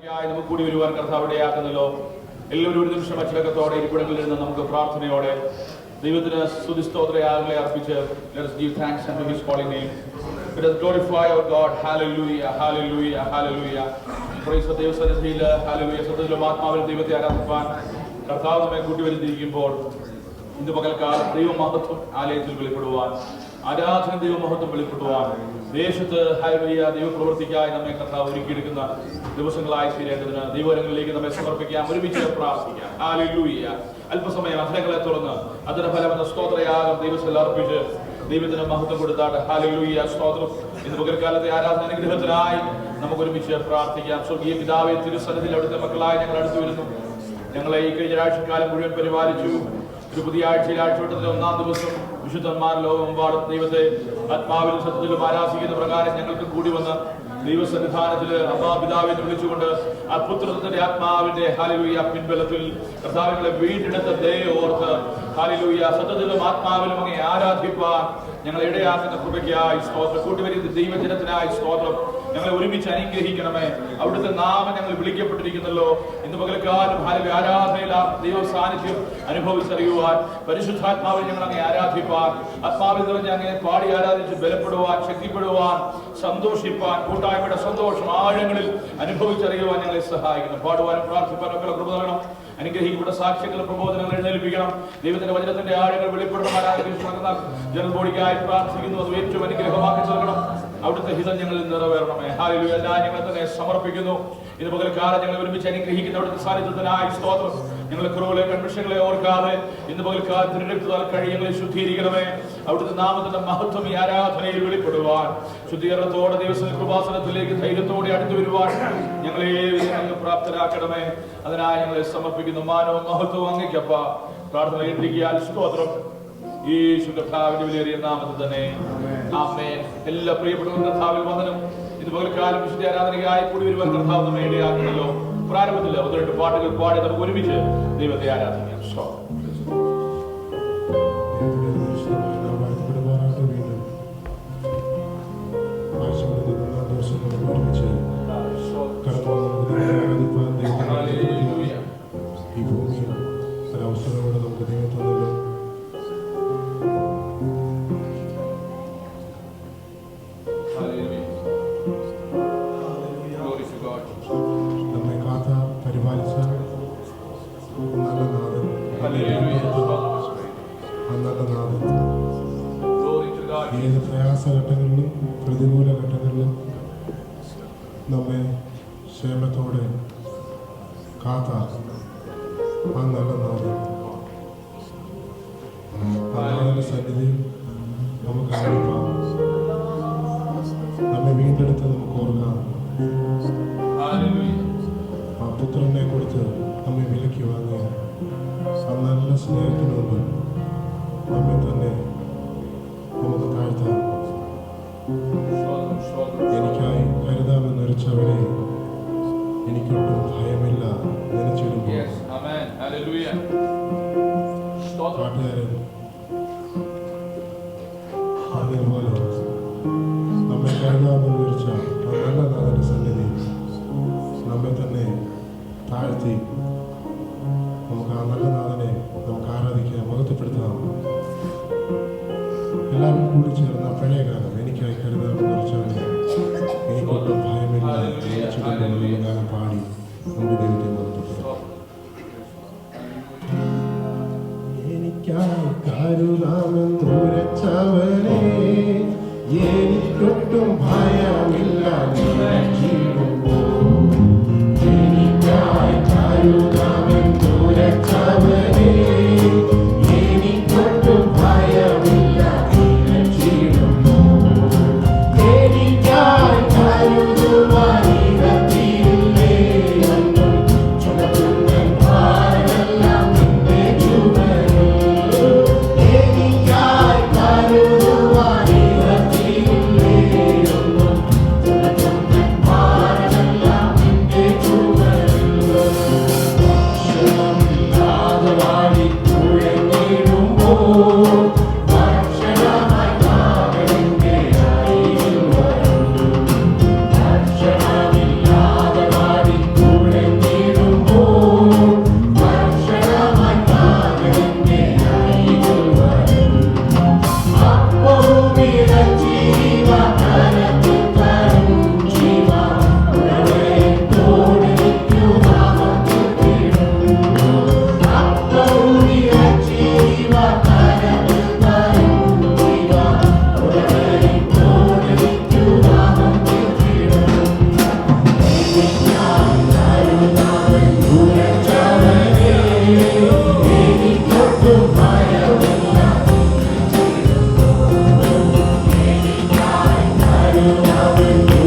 നമുക്ക് കൂടി വരുവാൻ കർത്താവ് ഇടയാക്കുന്നല്ലോ. എല്ലാവരും ഒരു നിമിഷം അച്ചടക്കത്തോടെ ഇരിപ്പിടങ്ങളിൽ നിന്ന് നമുക്ക് പ്രാർത്ഥനയോടെ ദൈവത്തിന് സ്തുതി സ്തോത്രയാഗങ്ങളെ അർപ്പിച്ച് let us give thanks unto his holy name. Let us glorify our God. Hallelujah, hallelujah, hallelujah. Praise the ദൈവസന്നിധിയിൽ hallelujah. സത്യത്തിലും ആത്മാവിൽ ദൈവത്തെ ആരാധിപ്പാൻ കർത്താവ് നമ്മെ കൂട്ടിവരുത്തിയിരിക്കുമ്പോൾ ഇന്ന് പകൽക്കാലം ദൈവമഹത്വം ആലയത്തിൽ വെളിപ്പെടുവാൻ, ആരാധന ദൈവമഹത്വം വെളിപ്പെടുവാൻ ദേശത്ത് ഹല്ലേലൂയ ദൈവപ്രവൃത്തിക്കായി നമ്മെ കർത്താവ് ഒരുക്കിയെടുക്കുന്ന ദിവസങ്ങളായി തീരേണ്ടതിന് ദൈവങ്ങളിലേക്ക് നമ്മെ സമർപ്പിക്കാം, ഒരുമിച്ച് പ്രാർത്ഥിക്കാം. ഹല്ലേലൂയ. അല്പസമയം അധരങ്ങളെ തുറന്ന് അതിന് ഫലമെന്ന സ്തോത്രയാഗം ദൈവത്തിൽ അർപ്പിച്ച് ദൈവത്തിന് മഹത്വം കൊടുത്താട്ട് ഹല്ലേലൂയ സ്തോത്രം. ഇന്ന് പകൽക്കാലത്തെ ആരാധന അനുഗ്രഹത്തിനായി നമുക്ക് ഒരുമിച്ച് പ്രാർത്ഥിക്കാം. സ്വർഗീയ പിതാവേ, തിരുസന്നിധിയിൽ അവിടുത്തെ മക്കളായി ഞങ്ങൾ അടുത്തു വരുന്നു. ഞങ്ങളെ ഈ കഴിഞ്ഞ ആഴ്ചക്കാലം മുഴുവൻ പരിപാലിച്ചു. ഒരു പുതിയ ആഴ്ചയിൽ ആഴ്ചവട്ടത്തിലെ ഒന്നാം ദിവസം വിശുദ്ധന്മാർ ലോകമെമ്പാടും ദൈവത്തെ ആത്മാവിലും സത്യത്തിലും ആരാധിക്കുന്ന പ്രകാരം ഞങ്ങൾക്ക് കൂടി വന്ന് ദൈവസന്നിധാനത്തില് അമ്മാ പിതാവിനെ വിളിച്ചുകൊണ്ട് ആ പുത്രത്തിന്റെ ആത്മാവിന്റെ ഹല്ലേലൂയ പിൻബലത്തിൽ കർത്താവിനെ വീണ്ടെടുത്ത ദയ ഓർത്ത് ഹല്ലേലൂയ സത്യത്തിലും ആത്മാവിലും അങ്ങേ ആരാധിപ്പാൻ ഞങ്ങളെ ഇടയാക്കുന്ന കൃപയ്ക്കായി സ്തോത്രം. കൂട്ടിവരുന്ന ദൈവജനത്തിനായി സ്തോത്രം. ഞങ്ങളെ ഒരുമിച്ച് അനുഗ്രഹിക്കണമേ. അവിടുത്തെ നാമം ഞങ്ങൾ വിളിക്കപ്പെട്ടിരിക്കുന്നല്ലോ. ഇന്ന് പകൽക്കാലം ഹല്ലേലൂയ ആരാധനയിൽ ആ ദൈവ സാന്നിധ്യം അനുഭവിച്ചറിയുവാൻ പരിശുദ്ധാത്മാവിൽ ഞങ്ങൾ അങ്ങേ ആരാധിപ്പാൻ, ആത്മാവിൽ നിറഞ്ഞ് അങ്ങനെ പാടി ആരാധിച്ച് ബലപ്പെടുവാൻ, ശക്തിപ്പെടുവാൻ, സന്തോഷിപ്പാൻ, കൂട്ടായ്മയുടെ സന്തോഷം ആഴങ്ങളിൽ അനുഭവിച്ചറിയുവാൻ ഞങ്ങളെ സഹായിക്കണം. പാടുവാനും പ്രാർത്ഥിപ്പാനും ഒക്കെ കൃപ നൽകണം. അനുഗ്രഹിക്കപ്പെട്ട സാക്ഷ്യങ്ങളും പ്രബോധനങ്ങൾ എഴുന്നേൽപ്പിക്കണം. ദൈവത്തിന്റെ വചനത്തിന്റെ ആഴങ്ങൾ വെളിപ്പെടുന്ന ആരാധന ജനബോഡിക്കായി പ്രാർത്ഥിക്കുന്നു. അത് ഏറ്റവും അനുഗ്രഹമാക്കി നൽകണം. അവിടുത്തെ ഹിതം ഞങ്ങളിൽ നിറവേറണമേ. ഹല്ലേലൂയ. എല്ലാം ഞങ്ങൾ തന്നെ സമർപ്പിക്കുന്നു. ഇന്ന് പകൽക്കാലം ഞങ്ങൾ ഒരുമിച്ച് അനുഗ്രഹിക്കുന്ന അവിടുത്തെ സാന്നിധ്യത്തിനായി സ്തോത്രം. ഞങ്ങളുടെ കുറവുകളെ കൺവിഷനുകളെ ഓർക്കാതെ ഇന്ന് പകൽക്കാലം തിരഞ്ഞെടുത്താൽ കഴിയും ഞങ്ങളെ ശുദ്ധീകരിക്കണമേ. അവിടുത്തെ നാമത്തിന്റെ മഹത്വം ഈ ആരാധനയിൽ വെളിപ്പെടുവാൻ, ശുദ്ധീകരണത്തോടെ ദിവസത്തിൽ കൃപാസനത്തിലേക്ക് ധൈര്യത്തോടെ അടുത്തു വരുവാൻ ഞങ്ങളെ പ്രാപ്തരാക്കണമേ. അതിനായി ഞങ്ങളെ സമർപ്പിക്കുന്നു. മാനവും മഹത്വവും അങ്ങേക്കപ്പ. പ്രാർത്ഥന കേട്ടിരിക്കാൻ സ്തോത്രം. യേശു കർത്താവിന്റെ വിലയേറിയ നാമത്തിൽ തന്നെ ആമേൻ. എല്ലാ പ്രിയപ്പെട്ടവരും കർത്താവിൽ വന്ദനം. ഇന്ന് പകൽക്കാലം വിശുദ്ധ ആരാധനയ്ക്കായി കൂടി വരുവാൻ കർത്താവ് നമ്മെ ഇടയാക്കുന്നല്ലോ. പ്രാരംഭത്തിൽ ഒന്ന് രണ്ട് പാട്ടുകൾ പാടി നമുക്ക് ഒരുമിച്ച് ദൈവത്തെ ആരാധിക്കാം. ഈ ഭൂമിയിൽ ഒരവസരത്തോടെ നമുക്ക് ദൈവത്തോടെ നമ്മെ കാത്ത പരിപാലിച്ച നല്ല നാഥൻ, നല്ല നാഥൻ ഏത് പ്രയാസഘട്ടങ്ങളിലും പ്രതികൂല ഘട്ടങ്ങളിലും നമ്മെ ക്ഷേമത്തോടെ കാത്ത ആ നല്ല നാഥൻ, നാഥന്റെ സന്നിധിയിൽ നമുക്ക് ആയിരിക്കാം. നമ്മെ വീണ്ടെടുത്ത് നമുക്ക് ഓർക്കാം. ആ പുത്രനെ കൊടുത്ത് നമ്മെ വിലക്കി വാങ്ങിയ ആ നല്ല സ്നേഹത്തിനുണ്ട് നമ്മെ തന്നെ നമുക്ക് താഴ്ത്താം. എനിക്കായി കരുതാമെന്നൊരിച്ചവനെ എനിക്കൊട്ടും ഭയമില്ല നനച്ചിടുമ്പോൾ പാട്ടുകാരൻ അതേപോലെ നമ്മെ കരുതാമെന്നൊരിച്ച ആ നല്ല നാഥന്റെ സന്നിധി നമ്മെ തന്നെ താഴ്ത്തി നമുക്ക് ആ നല്ല നാഥനെ നമുക്ക് ആരാധിക്കാം, മഹത്വപ്പെടുത്താം. എല്ലാവരും കൂടി ചേർന്ന പഴയ ഗാനം എനിക്കായി കരുതാമെന്നൊരിച്ചവനെ എനിക്കൊട്ടും ഭയമില്ല നനച്ചിടുമ്പോൾ ഗാനം പാടി നമുക്ക് ദൈവത്തെ മഹത്വപ്പെടുത്താം. എനിക്കായി കരുതാമെന്നുരച്ചവനെ എനിക്കൊട്ടും ഭയമില്ല നനച്ചിടുമ്പോൾ, എനിക്കായി കരുതാമെന്നുരച്ചവനെ എനിക്കൊട്ടും ഭയമില്ല നനച്ചിടുമ്പോൾ, എനിക്കായി കരുതുവാനിടത്തില്ലേ എന്നും ചുമക്കുന്ന ഭാരമെല്ലാം നിന്റെ ചുമലിൽ, എനിക്കായി കരുതുവാനിടത്തില്ലേ എന്നും ചുമക്കുന്ന ഭാരമെല്ലാം നിന്റെ ചുമലിൽ. Thank you.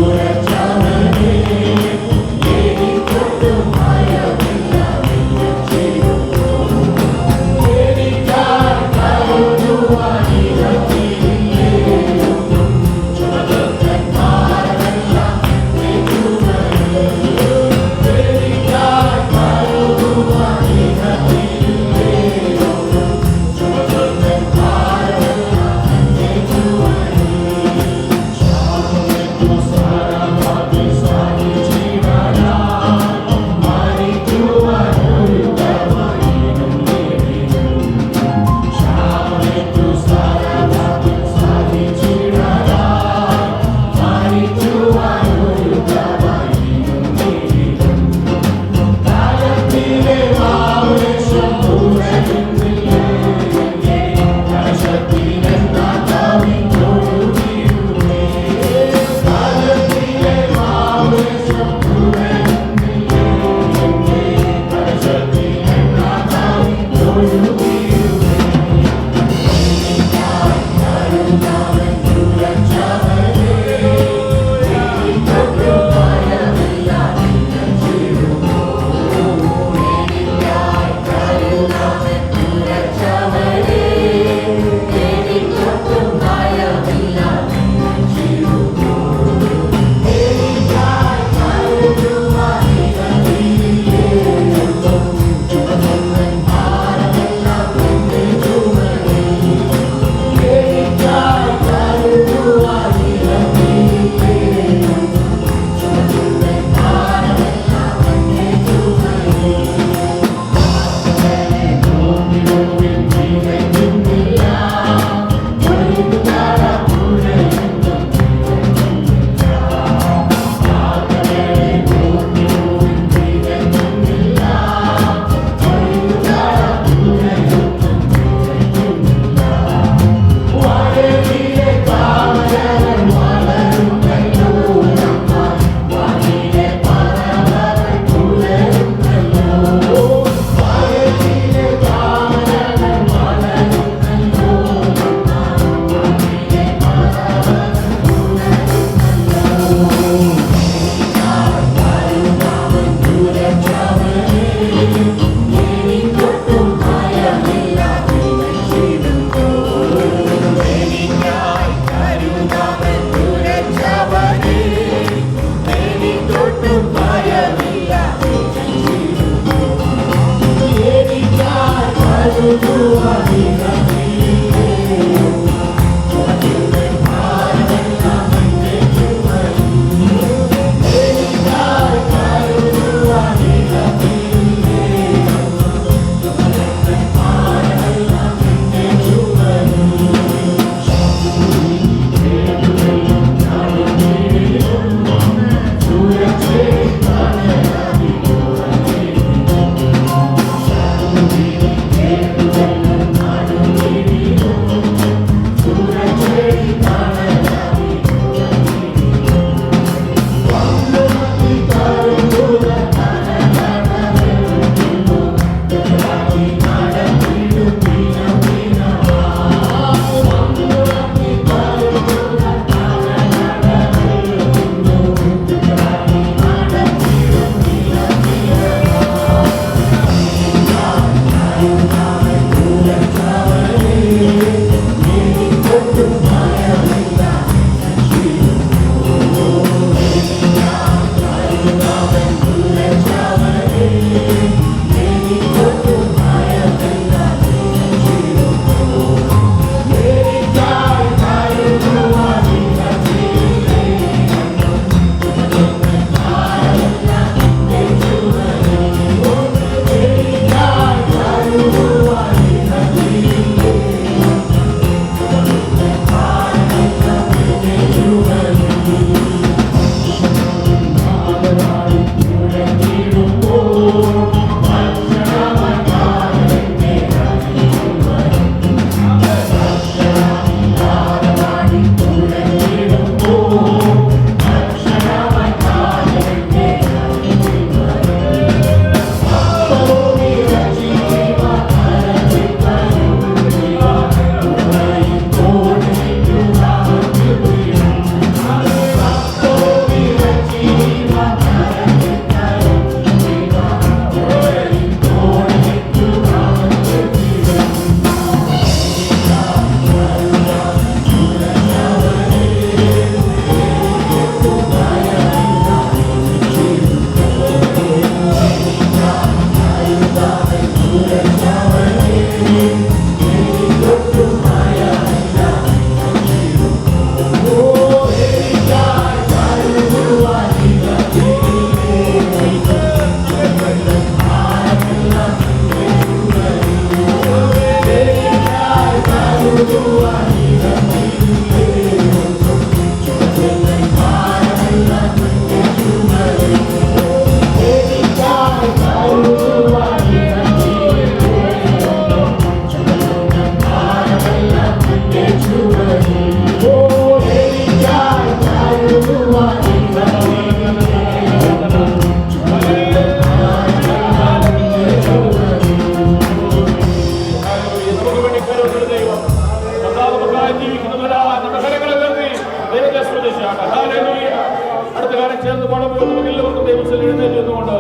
ഗാനം ചേർന്ന് പാടുമ്പോൾ നമുക്ക് എല്ലാവർക്കും ദൈവത്തിൽ എഴുന്നേറ്റുകൊണ്ട്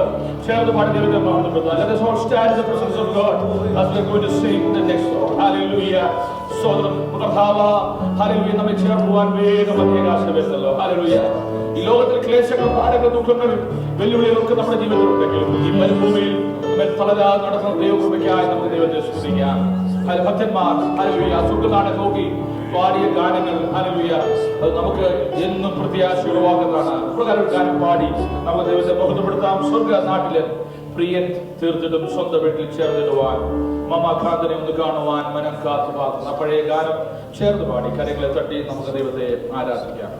ചേർന്ന് പാടി ദൈവത്തെ മഹത്വപ്പെടുത്താം. Let us all stand in the presence of God as we are going to sing the next song. Hallelujah. സോദരം കർത്താവ് ഹല്ലേലൂയ നമ്മെ ചേർക്കുവാൻ വേഗം പ്രത്യേകാശം വരുന്നല്ലോ. ഹല്ലേലൂയ. ഈ ലോകത്തിൽ ക്ലേശങ്ങൾ, ഭാരങ്ങൾ, ദുഃഖങ്ങൾ, വെല്ലുവിളികളൊക്കെ നമ്മുടെ ജീവിതത്തിലുണ്ടെങ്കിലും ഈ മരുഭൂമിയിൽ തളരാതെ നടക്കുന്ന ദൈവകൃപയ്ക്കായി നമുക്ക് ദൈവത്തെ സ്തുതിക്കാം. ഭക്തന്മാർ ഹല്ലേലൂയ സുഖനാണ് നോക്കി പാടിയ ഗാനങ്ങൾ ഹല്ലേലൂയ അത് നമുക്ക് എന്നും പ്രത്യാശ ഉളവാക്കുന്നതാണ്. പ്രകാരം ഗാനം പാടി നമുക്ക് ദൈവത്തെ മഹത്വപ്പെടുത്താം. സ്വർഗ നാട്ടില് പ്രിയൻ തീർത്തിട്ടും സ്വന്തം വീട്ടിൽ ചേർന്നിടുവാൻ മമാഘാതനെ ഒന്ന് കാണുവാൻ മനം കാത്തു പാർക്കുന്ന പഴയ ഗാനം ചേർന്ന് പാടി കരങ്ങളെ തട്ടി നമുക്ക് ദൈവത്തെ ആരാധിക്കാം.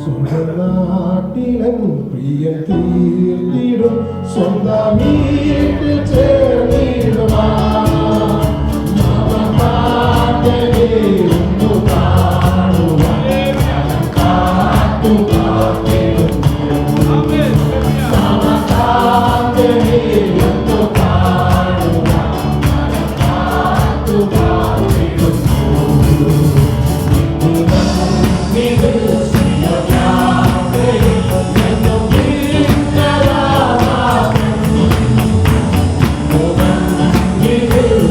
സ്വന്തനാട്ടിലൻ പ്രിയൻ തീർത്തിടും സ്വന്തം വീട്ടിൽ ചേർന്നിടുവാൻ മമകാന്തനെ ഒന്ന് കാണുവാൻ കാത്തു പാർത്തിടുന്നു. മമകാന്തനെ ഒന്ന് കാണുവാൻ കാത്തു പാർത്തിടുന്നു. You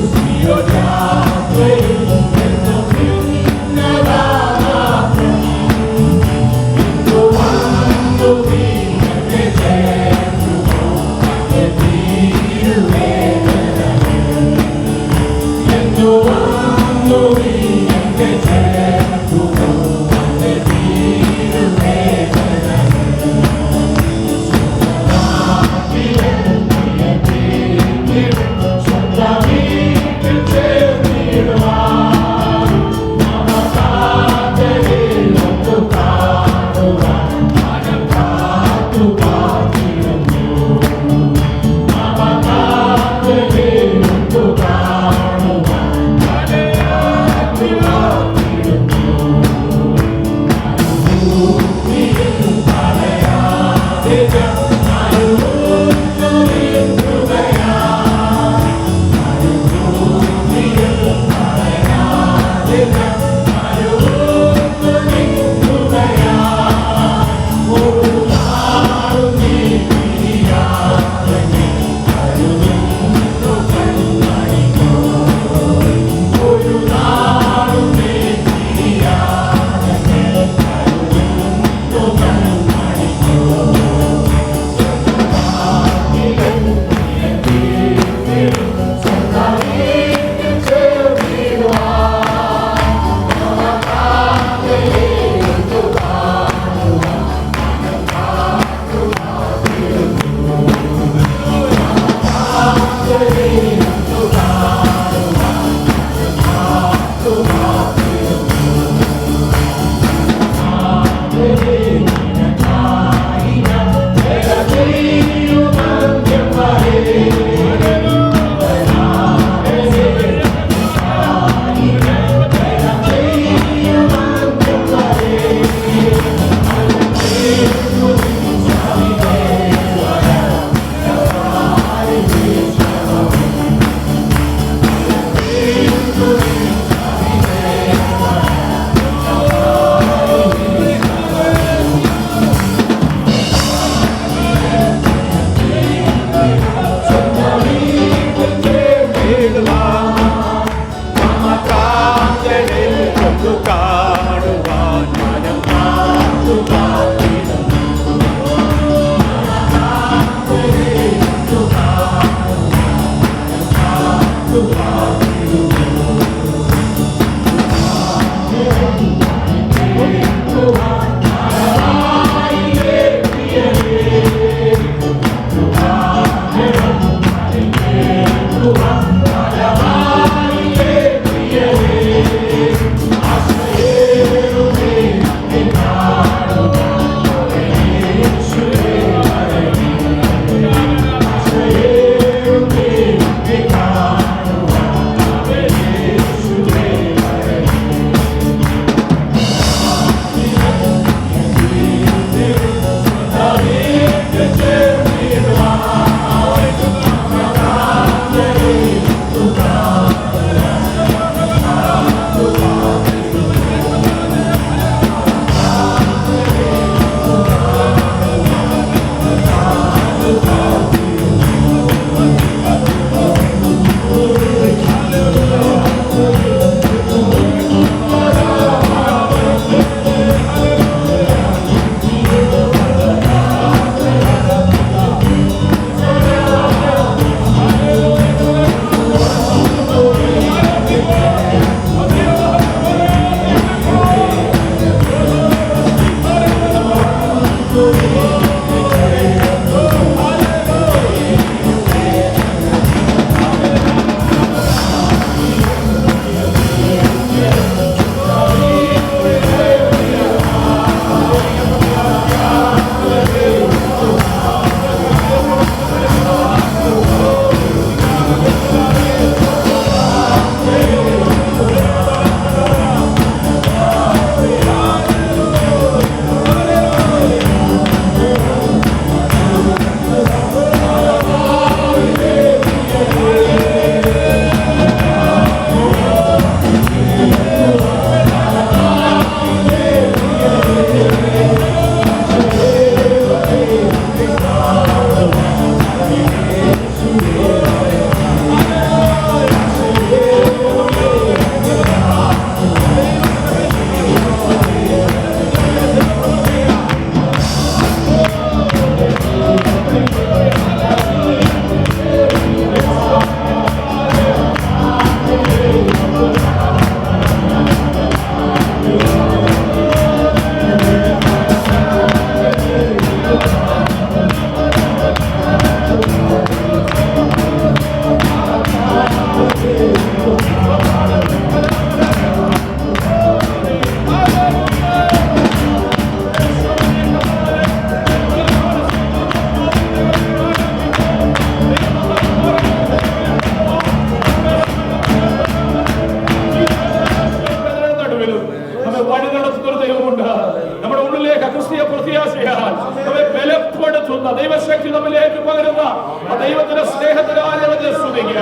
ഉയർത്തുന്ന ദൈവശക്തി നമ്മിലേക്ക് പകരുന്ന ആ ദൈവത്തിന്റെ സ്നേഹത്തിനായി ദൈവത്തെ സ്തുതിക്കുക.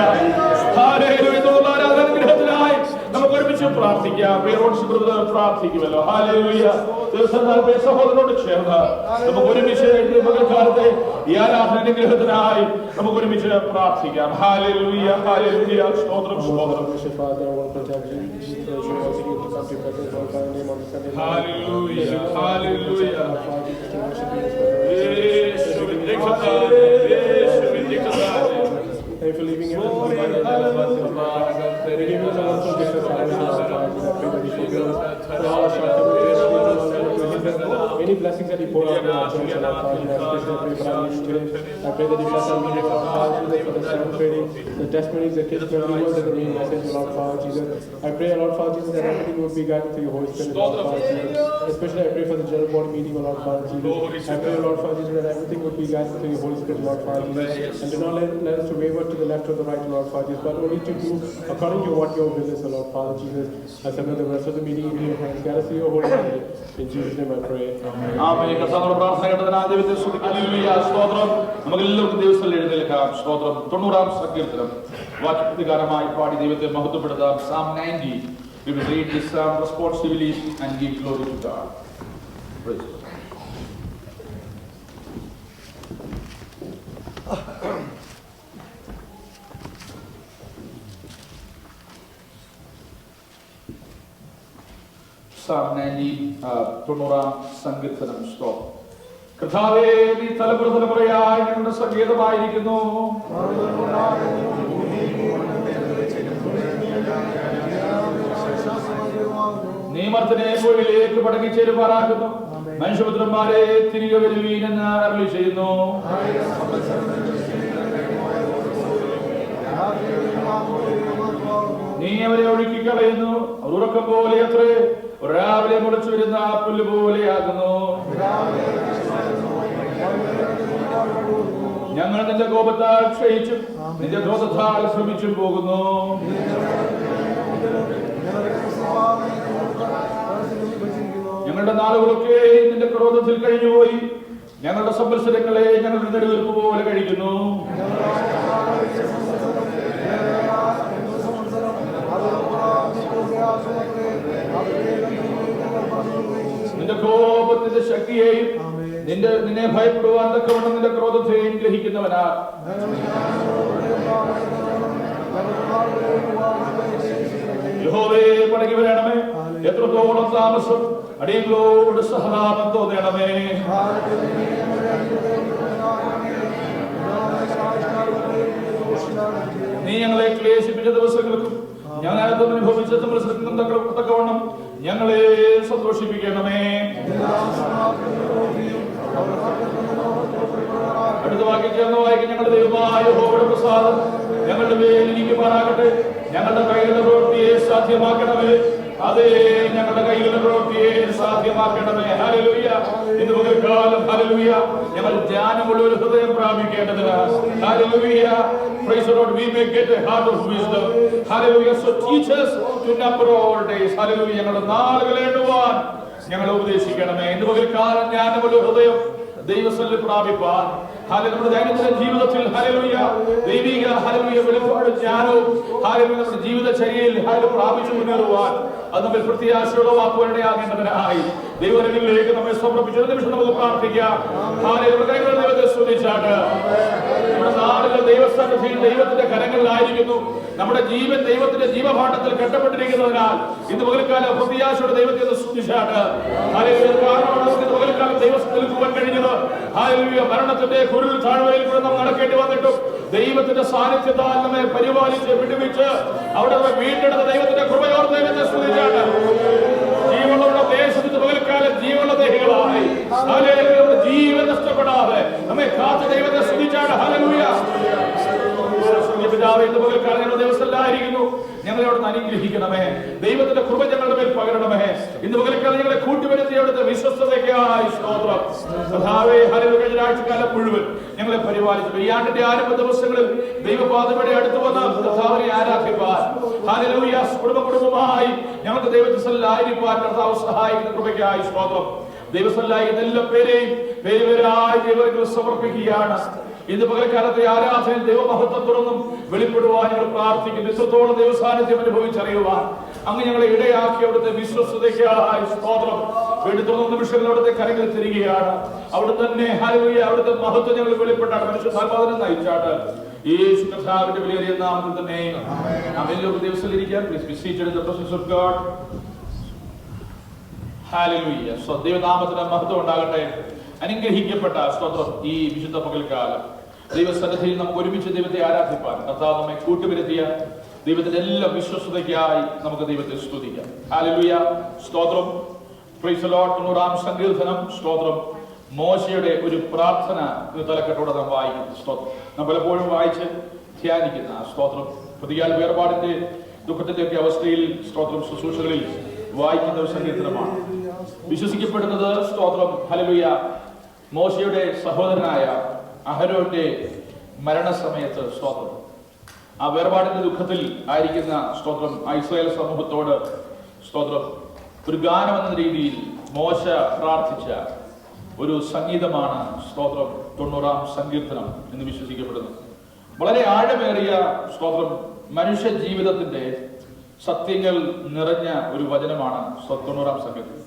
അനുഗ്രഹത്തിനായി നമുക്ക് ഒരുമിച്ച് പ്രാർത്ഥിക്കാം. പ്രാർത്ഥിക്കുമല്ലോ. സഹോദരനോട് ചേർന്ന് നമുക്ക് ഒരുമിച്ച് പകൽക്കാലത്തെ ഈ ആരാധന അനുഗ്രഹത്തിനായി നമുക്ക് ഒരുമിച്ച് പ്രാർത്ഥിക്കാം. Hallelujah, hallelujah. സ്തോത്രം, സ്തോത്രം. Hallelujah, hallelujah. Thank you for leaving everything any blessings that you pour out on our church and our family, I pray that you bless our meeting, Lord Father Jesus, for the Sabbath training, the testimonies, the testimonies, and the main message, Lord Father Jesus. I pray, Lord Father Jesus, that everything would be guided through your Holy Spirit, Lord Father Jesus. Especially I pray for the general board meeting, Lord Father Jesus. I pray, Lord Father Jesus, that everything would be guided through your Holy Spirit, Lord Father Jesus. And do not let us to waver to the left or the right, Lord Father Jesus, but only to do according to what your will is, Lord Father Jesus. I submit the rest of the meeting into your hands. Guide us through your Holy Spirit. In Jesus' name I pray. ആമേൻ. കർത്താവിന്റെ പ്രാർത്ഥന കേട്ടതിനായി ദൈവത്തെ സ്തുതിക്കുന്നു. Hallelujah. സ്തോത്രം. നമുക്ക് എല്ലാവർക്കും ദിവസത്തിൽ എഴുന്നേൽക്കാം. സ്തോത്രം. 90-ാം സങ്കീർത്തനം വാക്യപ്രകാരമായി പാടി ദൈവത്തെ മഹത്വപ്പെടുത്താം. Psalm 90. We will read this psalm responsibly and give glory to God. Praise God. Psalm 90, 90-ാം സങ്കീർത്തനം. സ്തോത്രം. കർത്താവേ, നീ തലമുറ തലമുറയായി ഞങ്ങളുടെ സംഗീതമായിരിക്കുന്നു. നീ മർത്തനെ ഭൂമിയിലേക്ക് മടങ്ങിച്ചേരുമാറാക്കുന്നു. മനുഷ്യപുത്രന്മാരെ തിരികെ വരുവീനെന്ന് അരുളി ചെയ്യുന്നു. നീ അവരെ ഒഴുക്കിക്കളയുന്നു. അവർ ഉറക്കം പോലെ അത്രേ. രാവിലെ മുളച്ചു വരുന്ന പുല്ല് പോലെയാകുന്നു. ഞങ്ങൾ നിന്റെ കോപത്താൽ ക്ഷയിച്ചു, നിന്റെ ക്രോധത്താൽ ശ്രമിച്ചു പോകുന്നു. ഞങ്ങളുടെ നാളുകളൊക്കെ നിന്റെ ക്രോധത്തിൽ കഴിഞ്ഞുപോയി. ഞങ്ങളുടെ സംവത്സരങ്ങളെ ഞങ്ങളുടെ നെടുവീർപ്പ് പോലെ കഴിക്കുന്നു. നിന്റെ കോപത്തിന്റെ ശക്തിയെയും നിന്നെ ഭയപ്പെടുവാൻ തക്കവണ്ണം നിന്റെ ക്രോധത്തെയും ഗ്രഹിക്കുന്നവനാ. യഹോവേ, മടങ്ങി വരണമേ. എത്രത്തോളം താമസം അടിയങ്ങളോട് സഹതാപം തോന്നണമേ. നീ ഞങ്ങളെ ക്ലേശിപ്പിച്ച ദിവസങ്ങൾക്കും ഞങ്ങൾ അനുഭവിച്ച തക്കവണ്ണം ഞങ്ങളെ സന്തോഷിപ്പിക്കണമേ. അടുത്ത വാക്യം ചേർന്ന് വായിക്കും. ഞങ്ങളുടെ ദൈവമായ യഹോവയുടെ പ്രസാദം ഞങ്ങളുടെ മേൽ ഇരിക്കുമാറാകട്ടെ. ഞങ്ങളുടെ കൈകളുടെ പ്രവൃത്തിയെ സാധ്യമാക്കണമേ. അതേ, ഞങ്ങളുടെ കൈകളുടെ പ്രവൃത്തിയെ സാധ്യമാക്കണമേ. ഹല്ലേലൂയ. ഇന്ന് പകൽക്കാലം ഹല്ലേലൂയ ഞങ്ങൾ ജ്ഞാനമുള്ള ഒരു ഹൃദയം പ്രാപിക്കേണ്ടതിന് hallelujah. Praise the Lord. We may get a heart of wisdom. Hallelujah. So teach us to number our days. Hallelujah. ഞങ്ങളുടെ നാളുകൾ എണ്ണുവാൻ ഞങ്ങളെ ഉപദേശിക്കണമേ. ഇന്ന് പകൽക്കാലം ജ്ഞാനമുള്ള ഹൃദയം ദൈവസന്നിധിയിൽ പ്രാപിപ്പാൻ ഹല്ലേലൂയ നമ്മുടെ ദൈനംദിന ജീവിതത്തിൽ ഹല്ലേലൂയ ദൈവിക ഹല്ലേലൂയ വെളിപ്പാട് ജ്ഞാനവും ഹല്ലേലൂയ നമ്മുടെ ജീവിതചര്യയിൽ ഹല്ലേലൂയ പ്രാപിച്ചു മുന്നേറുവാൻ അത് നമ്മൾ പ്രത്യാശയോടെയാകേണ്ടതിനായി ദൈവത്തിലേക്ക് നമ്മെ സമർപ്പിച്ച നിമിഷം നമുക്ക് പ്രാർത്ഥിക്കാം. ഹല്ലേലൂയ. ദൈവത്തെ സ്തുതിച്ചാട്ട് നമ്മുടെ നാടുകൾ ദൈവസന്നിധിയിൽ ദൈവത്തിന്റെ കരങ്ങളിലായിരിക്കുന്നു. നമ്മുടെ ജീവൻ ദൈവത്തിന്റെ ജീവഭാണ്ഡത്തിൽ കെട്ടപ്പെട്ടിരിക്കുന്നതിനാൽ ഇന്ന് പകൽക്കാലം പ്രത്യാശയോടെ ദൈവത്തെ സ്തുതിച്ചാട്ട് ഹല്ലേലൂയ. കാരണമാണ് നമുക്ക് ഇന്ന് പകൽക്കാലം ദൈവത്തിൽ പോകാൻ കഴിഞ്ഞത്. ഹല്ലേലൂയ. മരണത്തിന്റെ കുരുൾ താഴ്വരയിൽ കൂടെ നാം നടക്കേണ്ടി വന്നിട്ടും ദൈവത്തിന്റെ സാന്നിധ്യത്താൽ നമ്മെ പരിപാലിച്ച് വിടുവിച്ച് അവിടെ നമ്മെ വീണ്ടെടുത്ത ദൈവത്തിന്റെ കൃപയോർ ദൈവത്തെ സ്തുതിച്ചാട്ട് ജീവനുള്ള ദേശത്തിന്റെ പകൽക്കാലം ജീവനുള്ള ദേഹികളായി ഹല്ലേലൂയ ജീവൻ നഷ്ടപ്പെടാതെ നമ്മെ കാത്ത ദൈവത്തെ സ്തുതിച്ചാട്ട് ഹല്ലേലൂയ. പിതാവേ, ഇന്ന് പകൽക്കാലം ഞങ്ങളുടെ ദിവസത്തിലായിരിക്കുന്നു. ഞങ്ങളെ അവിടെ അനുഗ്രഹിക്കണമേ. ദൈവത്തിന്റെ കൃപ ഞങ്ങളുടെ മേൽ പകരണമേ. ഇന്ന് പകൽക്കാലം ഞങ്ങളെ കൂട്ടിവരുത്തി അവിടുത്തെ വിശ്വസ്തതയ്ക്കായി സ്തോത്രം. കർത്താവേ, ഹല്ലേലൂയ. കഴിഞ്ഞ ആഴ്ചക്കാലം മുഴുവൻ ഞങ്ങളെ പരിപാലിച്ചു. ഈ ആണ്ടിന്റെ ആരംഭ ദിവസങ്ങളിൽ ദൈവപാദപടി അടുത്ത് വന്ന് കർത്താവിനെ ആരാധിപ്പാൻ ഹല്ലേലൂയ കുടുംബമായി ഞങ്ങൾക്ക് ദൈവത്തിലായിരിക്കാൻ കർത്താവ് സഹായിക്കുന്ന കൃപയ്ക്കായി സ്തോത്രം. ദൈവസ്ഥലായ എല്ലാ പേരെയും പേരുപേരായി ദൈവത്തിൽ സമർപ്പിക്കുകയാണ്. ഇന്ന് പകൽക്കാലത്തെ ആരാധനയിൽ ദൈവമഹത്വത്തോടൊന്നും വെളിപ്പെടുവാൻ ഞങ്ങൾ പ്രാർത്ഥിക്കുന്നു. ഇത്രത്തോളം ദൈവസാന്നിധ്യം അനുഭവിച്ചറിയുവാൻ അങ്ങ് ഞങ്ങളെ ഇടയാക്കി അവിടുത്തെ വിശ്വസ്തതയ്ക്കായി സ്തോത്രം. വീണ്ടും തുടർന്ന നിമിഷങ്ങൾ അവിടുത്തെ കരങ്ങളിൽ തിരികെയാണ്. അവിടെ തന്നെ ഹല്ലേലൂയ അവിടുത്തെ മഹത്വം ഞങ്ങൾ വെളിപ്പെട്ടാണ് മനുഷ്യസാൽപാദനം നയിച്ചാണ്. യേശു കർത്താവിന്റെ വലിയ നാമത്തിൽ തന്നെ എല്ലാവരും ദിവസത്തിലിരിക്കാൻ please be seated in the presence of God. Hallelujah. ദൈവനാമത്തിന് മഹത്വം ഉണ്ടാകട്ടെ. അനുഗ്രഹിക്കപ്പെട്ട സ്തോത്രം ഈ വിശുദ്ധ പകൽക്കാലം ദൈവസന്നിധിയിൽ നമുക്ക് ഒരുമിച്ച് ദൈവത്തെ ആരാധിപ്പാൻ കർത്താവ് നമ്മെ കൂട്ടുവരുത്തിയ ദൈവത്തിന്റെ എല്ലാ വിശ്വസ്തതയ്ക്കായി നമുക്ക് ദൈവത്തെ സ്തുതിക്കാം. ഹല്ലേലൂയ. സ്തോത്രം. Price the Lord. 90-ാം സങ്കീർത്തനം. സ്തോത്രം. മോശയുടെ ഒരു പ്രാർത്ഥന തലക്കെട്ടോടെ നാം വായിക്കുന്നു. സ്തോത്രം. നാം പലപ്പോഴും വായിച്ച് ധ്യാനിക്കുന്ന സ്തോത്രം പ്രതികാല വേർപാടിന്റെ ദുഃഖത്തിന്റെ ഒക്കെ അവസ്ഥയിൽ സ്തോത്രം ശുശ്രൂഷകളിൽ വായിക്കുന്ന ഒരു സങ്കീർത്തനമാണ്. വിശ്വസിക്കപ്പെടുന്നത് സ്തോത്രം ഹല്ലേലൂയ മോശയുടെ സഹോദരനായ അഹരോന്റെ മരണസമയത്ത് സ്തോത്രം ആ വേർപാടിന്റെ ദുഃഖത്തിൽ ആയിരിക്കുന്ന സ്തോത്രം ഇസ്രായേൽ സമൂഹത്തോട് സ്തോത്രം ഒരു ഗാനം എന്ന രീതിയിൽ മോശ പ്രാർത്ഥിച്ച ഒരു സംഗീതമാണ് സ്തോത്രം 90-ാം സങ്കീർത്തനം എന്ന് വിശ്വസിക്കപ്പെടുന്നു. വളരെ ആഴമേറിയ സ്തോത്രം മനുഷ്യ ജീവിതത്തിന്റെ സത്യങ്ങൾ നിറഞ്ഞ ഒരു വചനമാണ് 90-ാം സങ്കീർത്തനം.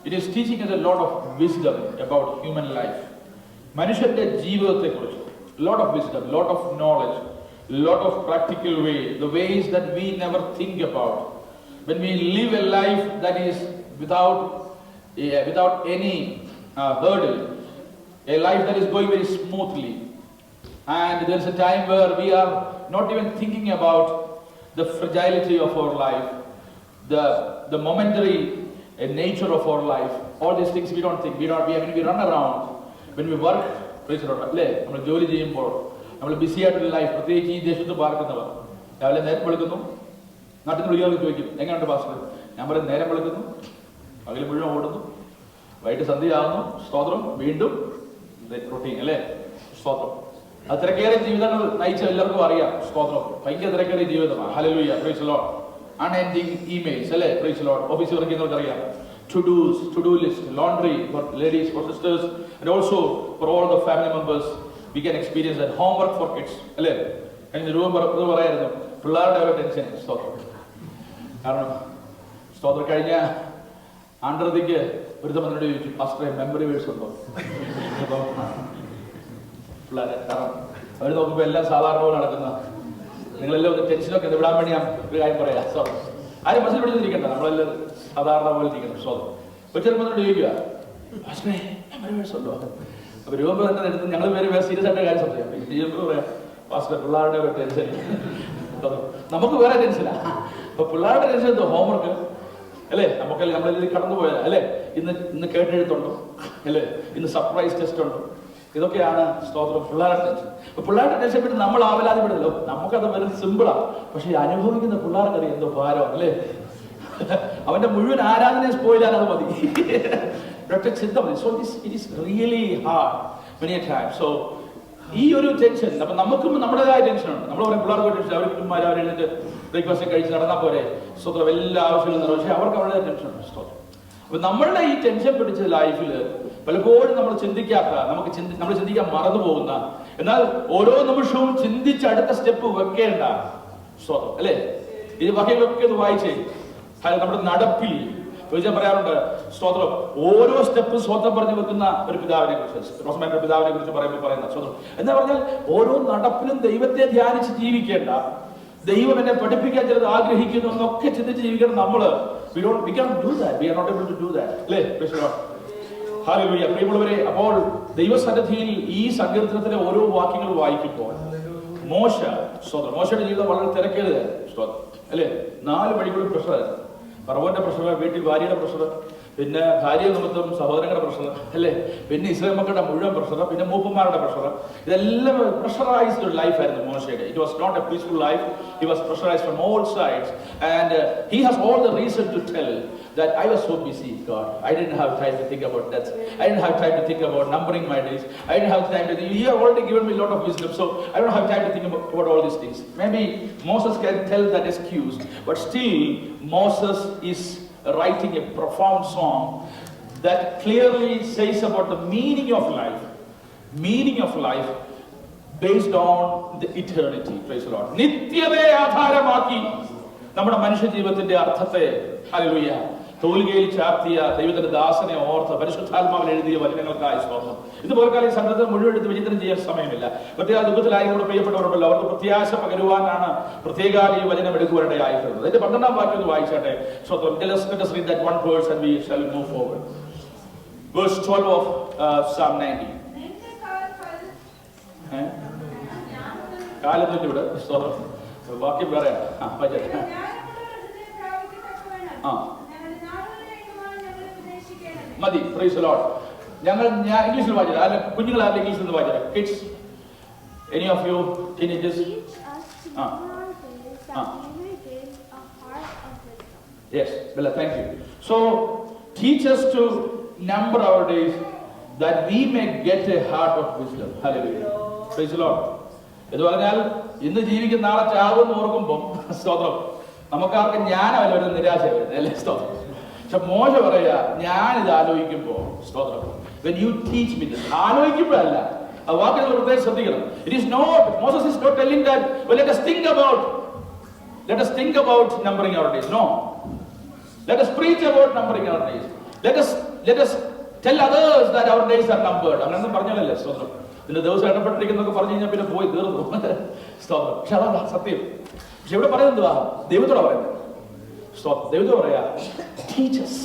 It is teaching us a lot of wisdom about human life. മനുഷ്യന്റെ ജീവിതത്തെക്കുറിച്ച് lot of wisdom, lot of knowledge, lot of practical way, the ways that we never think about. When we live a life that is without any hurdle, a life that is going very smoothly, and there is a time where we are not even thinking about the fragility of our life, the momentary nature of our life. All these things we don't think. We run around when we work. Praise the Lord. അല്ലേ, നമ്മൾ ജോലി ചെയ്യുമ്പോൾ നമ്മൾ BC ആയിട്ടുള്ള life, പ്രത്യേകിച്ച് ഈ ദേശത്ത് പാർക്കുന്നവർ രാവിലെ നേരം വെളുക്കുന്നു. നാട്ടിൽ നിന്ന് വിളിക്കാതെ ചോദിക്കും എങ്ങനെയുണ്ട് പാസ്റ്റർ? ഞാൻ പറയും നേരം വെളുക്കുന്നു, പകൽ മുഴുവൻ ഓടുന്നു, വൈകിട്ട് സന്ധ്യയാകുന്നു, സ്തോത്രം, വീണ്ടും റൊട്ടീൻ അല്ലേ, സ്തോത്രം. അത് തിരക്കേറിയ ജീവിതങ്ങൾ നയിച്ച എല്ലാവർക്കും അറിയാം. സ്തോത്രം ഭയങ്കര തിരക്കേറിയ ജീവിതമാണ്. Hallelujah. Praise the Lord. Unending emails അല്ലേ, പ്രൈസ് ദി ലോർഡ്. ഓഫീസിൽ വർക്ക് ചെയ്യുന്നവർക്ക് അറിയാം. to do list, laundry for ladies, for sisters, and also for all the family members. We can experience that. Homework for kids അല്ലേ. കഴിഞ്ഞ രൂപം പറയായിരുന്നു പിള്ളേരുടെ ഒരു ടെൻഷൻ. സ്തോത്രം. കാരണം സ്തോത്രം കഴിഞ്ഞ ആണ്ടറതിക്ക് ഒരു തമ്മിലോട് ചോദിച്ചു പാസ്റ്ററെ മെമ്മറി വേഴ്സ് ഉണ്ടോ പിള്ളേരെ. കാരണം അവർ നോക്കുമ്പോൾ എല്ലാം സാധാരണ പോലെ നടക്കുന്ന നിങ്ങളെല്ലാം ഒന്ന് ടെൻഷനൊക്കെ വിടാൻ വേണ്ടി ഞാൻ ഒരു കാര്യം പറയാം. സ്തോത്രം. ആരും മനസ്സിൽ പിടിച്ചിരിക്കണ്ട, നമ്മളെല്ലാം സാധാരണ പോലെ ഇരിക്കണം. സ്തോത്രം. ഒരു ചെറുപ്പത്തോട് ചോദിക്കുക പാസ്റ്ററെ മെമ്മറി വേഴ്സ് ഉണ്ടോ? അപ്പൊ രൂപ തന്നെ എടുത്ത് ഞങ്ങൾ വേറെ സീരിയസ് ആയിട്ട് കാര്യം സംസാരിക്കാം. പറയാം പാസ്റ്റർ പിള്ളേരുടെ ഒരു ടെൻഷൻ, നമുക്ക് വേറെ ടെൻഷനാ. അപ്പൊ പിള്ളേരുടെ ടെൻഷൻ എന്തോ ഹോംവർക്ക് അല്ലേ, നമുക്കല്ലേ നമ്മളെല്ലാം കടന്നു പോയാൽ അല്ലേ, ഇന്ന് കേട്ടെഴുത്തുണ്ടോ അല്ലേ, ഇന്ന് സർപ്രൈസ് ടെസ്റ്റ് ഉണ്ടോ, ഇതൊക്കെയാണ് സ്തോത്രം പിള്ളേരുടെ ടെൻഷൻ. അപ്പൊ പിള്ളേരുടെ ടെൻഷൻ പിന്നെ നമ്മൾ ആവലാതിപ്പെടല്ലോ, നമുക്കത് വളരെ സിമ്പിളാ. പക്ഷെ അനുഭവിക്കുന്ന പിള്ളേർക്കറിയാം എന്തോ ഭാരം അല്ലേ. അവന്റെ മുഴുവൻ ആരാധനയെ സ്പോയിലാൻ അത് മതി. So it is really hard many a time. So ഈ ഒരു ടെൻഷൻ അപ്പൊ നമുക്കും നമ്മുടേതായ ടെൻഷനുണ്ട്. നമ്മൾ പറയും പിള്ളേർക്ക് ടെൻഷൻ, അവർക്ക് അവരെഴുന്നിട്ട് ബ്രേക്ക്ഫാസ്റ്റ് കഴിച്ച് നടന്നാൽ പോരെ, സ്തോത്രം എല്ലാ ആവശ്യങ്ങളും നിറവ്. പക്ഷെ അവർക്ക് അവരുടെ ടെൻഷനുണ്ട്. സ്തോത്രം. അപ്പൊ നമ്മളുടെ ഈ ടെൻഷൻ പിടിച്ച ലൈഫിൽ പലപ്പോഴും നമ്മൾ ചിന്തിക്കാത്ത, നമ്മൾ ചിന്തിക്കാൻ മറന്നു പോകുന്ന, എന്നാൽ ഓരോ നിമിഷവും ചിന്തിച്ച് അടുത്ത സ്റ്റെപ്പ് വെക്കേണ്ട സ്തോത്രം അല്ലേ. ഈ വകകളൊക്കെ ഒന്ന് വായിച്ചേ. നമ്മുടെ നടപ്പിൽ ഞാൻ പറയാറുണ്ട് സ്തോത്രം ഓരോ സ്റ്റെപ്പും സ്വന്തം പറഞ്ഞു വെക്കുന്ന ഒരു പിതാവിനെ കുറിച്ച്, റോസ്മാന്റെ പിതാവിനെ കുറിച്ച് പറയുന്ന സ്തോത്രം എന്താ പറഞ്ഞാൽ ഓരോ നടപ്പിലും ദൈവത്തെ ധ്യാനിച്ച് ജീവിക്കേണ്ട, ദൈവം എന്നെ പഠിപ്പിക്കാൻ ചിലത് ആഗ്രഹിക്കുന്നു എന്നൊക്കെ ചിന്തിച്ച് ജീവിക്കണം. നമ്മള് we can't do that. We are not able to do that. അല്ലേ? ഹല്ലേലൂയ. പ്രിയമുള്ളവരെ, അപ്പോൾ ദൈവസന്നിധിയിൽ ഈ സങ്കീർത്തനത്തിലെ ഓരോ വാക്യങ്ങൾ വായിക്കുമ്പോൾ മോശയുടെ ജീവിതം വളരെ തിരക്കേറിയതായിരുന്നു. സ്തോത്രം അല്ലേ. 4 വഴികളും പ്രശ്നമായിരുന്നു. പറവന്റെ പ്രഷർ, വീട്ടിൽ ഭാര്യയുടെ പ്രഷർ, പിന്നെ ഭാര്യ നിമിത്തം സഹോദരങ്ങളുടെ പ്രഷർ അല്ലേ, പിന്നെ ഇസ്രായേൽ മക്കളുടെ മുഴുവൻ പ്രഷർ, പിന്നെ മൂപ്പന്മാരുടെ പ്രഷർ. ഇതെല്ലാം പ്രഷറൈസ്ഡ് ലൈഫ് ആയിരുന്നു മോശയുടെ. It was not a peaceful life. He was pressurised from all sides and he has all the reason to tell that I was so busy, God. I didn't have time to think about that. I didn't have time to think about numbering my days. I didn't have time to think. You have already given me a lot of wisdom, so I don't have time to think about all these things. Maybe Moses can tell that excuse, but still Moses is writing a profound song that clearly says about the meaning of life based on the eternity. Praise the Lord. നിത്യതയെ ആധാരമാക്കി നമ്മുടെ മനുഷ്യ ജീവിതത്തിന്റെ അർത്ഥത്തെ hallelujah തോൽകയിൽ ചാർത്തിയ ദൈവത്തിന്റെ ദാസനെ ഓർത്ത് പരിശുദ്ധാത്മാവിൽ എഴുതിയ വചനങ്ങൾക്കായി സ്തോത്രം. ഇതുപോലെ ഈ സംഘത്തെ മുഴുവൻ എടുത്ത് വിചിന്തനം ചെയ്യാൻ സമയമില്ല. പ്രത്യേക ദുഃഖത്തിലായി കൂടെ പ്രിയപ്പെട്ടവരുണ്ടല്ലോ, അവർക്ക് പ്രത്യാശ പകരുവാനാണ് പ്രത്യേക ഈ വചനം എടുക്കുവാനിടയായിട്ടുള്ളത്. അതിന്റെ 12-ാം വാക്യം ഒന്ന് വായിച്ചാട്ടെ. സ്തോത്രം. Let us read that one verse and we shall move forward. Verse 12 of Psalm 90. കാലത്തിന്റെ ഇവിടെ സ്തോത്രം വാക്യം വേറെ മതി. Praise the Lord. ഞാൻ ഇംഗ്ലീഷിൽ വായിച്ചത്, അല്ല കുഞ്ഞുങ്ങൾ ആരുടെ ഇംഗ്ലീഷിൽ നിന്ന് വായിച്ചത്? Kids, any of you teenagers? Yes, Bella, thank you. So, teach us to number our days that we may get a heart of wisdom. Hallelujah. Praise the Lord. ഇത് പറഞ്ഞാൽ ഇന്ന് ജീവിക്കുന്ന നാളെ ചാവെന്ന് ഓർക്കുമ്പോൾ സ്തോത്രം നമുക്കാർക്ക് ജ്ഞാനമല്ല ഒരു നിരാശ വരുന്നത് അല്ലേ? സ്തോത്രം. പക്ഷെ മോശ പറയാ, ഞാനിത് ആലോചിക്കുമ്പോ സ്തോത്രം, when you teach me this, ആലോചിക്കുമ്പോഴല്ല, ആ വാക്ക് നമ്മൾ പ്രത്യേകം ശ്രദ്ധിക്കണം. It is not, Moses is not telling that, well, let us think about numbering our days. No. Let us preach about numbering our days. Let us tell others that our days are numbered. അങ്ങനൊന്നും പറഞ്ഞാലല്ലേ സ്തോത്രം. ഇതിന്റെ ദിവസം ഇടപെട്ടിരിക്കുന്നൊക്കെ പറഞ്ഞു കഴിഞ്ഞാൽ പിന്നെ പോയി തീർന്നു സ്തോത്രം. പക്ഷെ അതാണ് സത്യം. പക്ഷെ ഇവിടെ പറയുന്നത് എന്തുവാ? ദൈവത്തോടെ പറയുന്നത്. ദൈവത്തോട് പറയാ, ടീച്ചേഴ്സ്.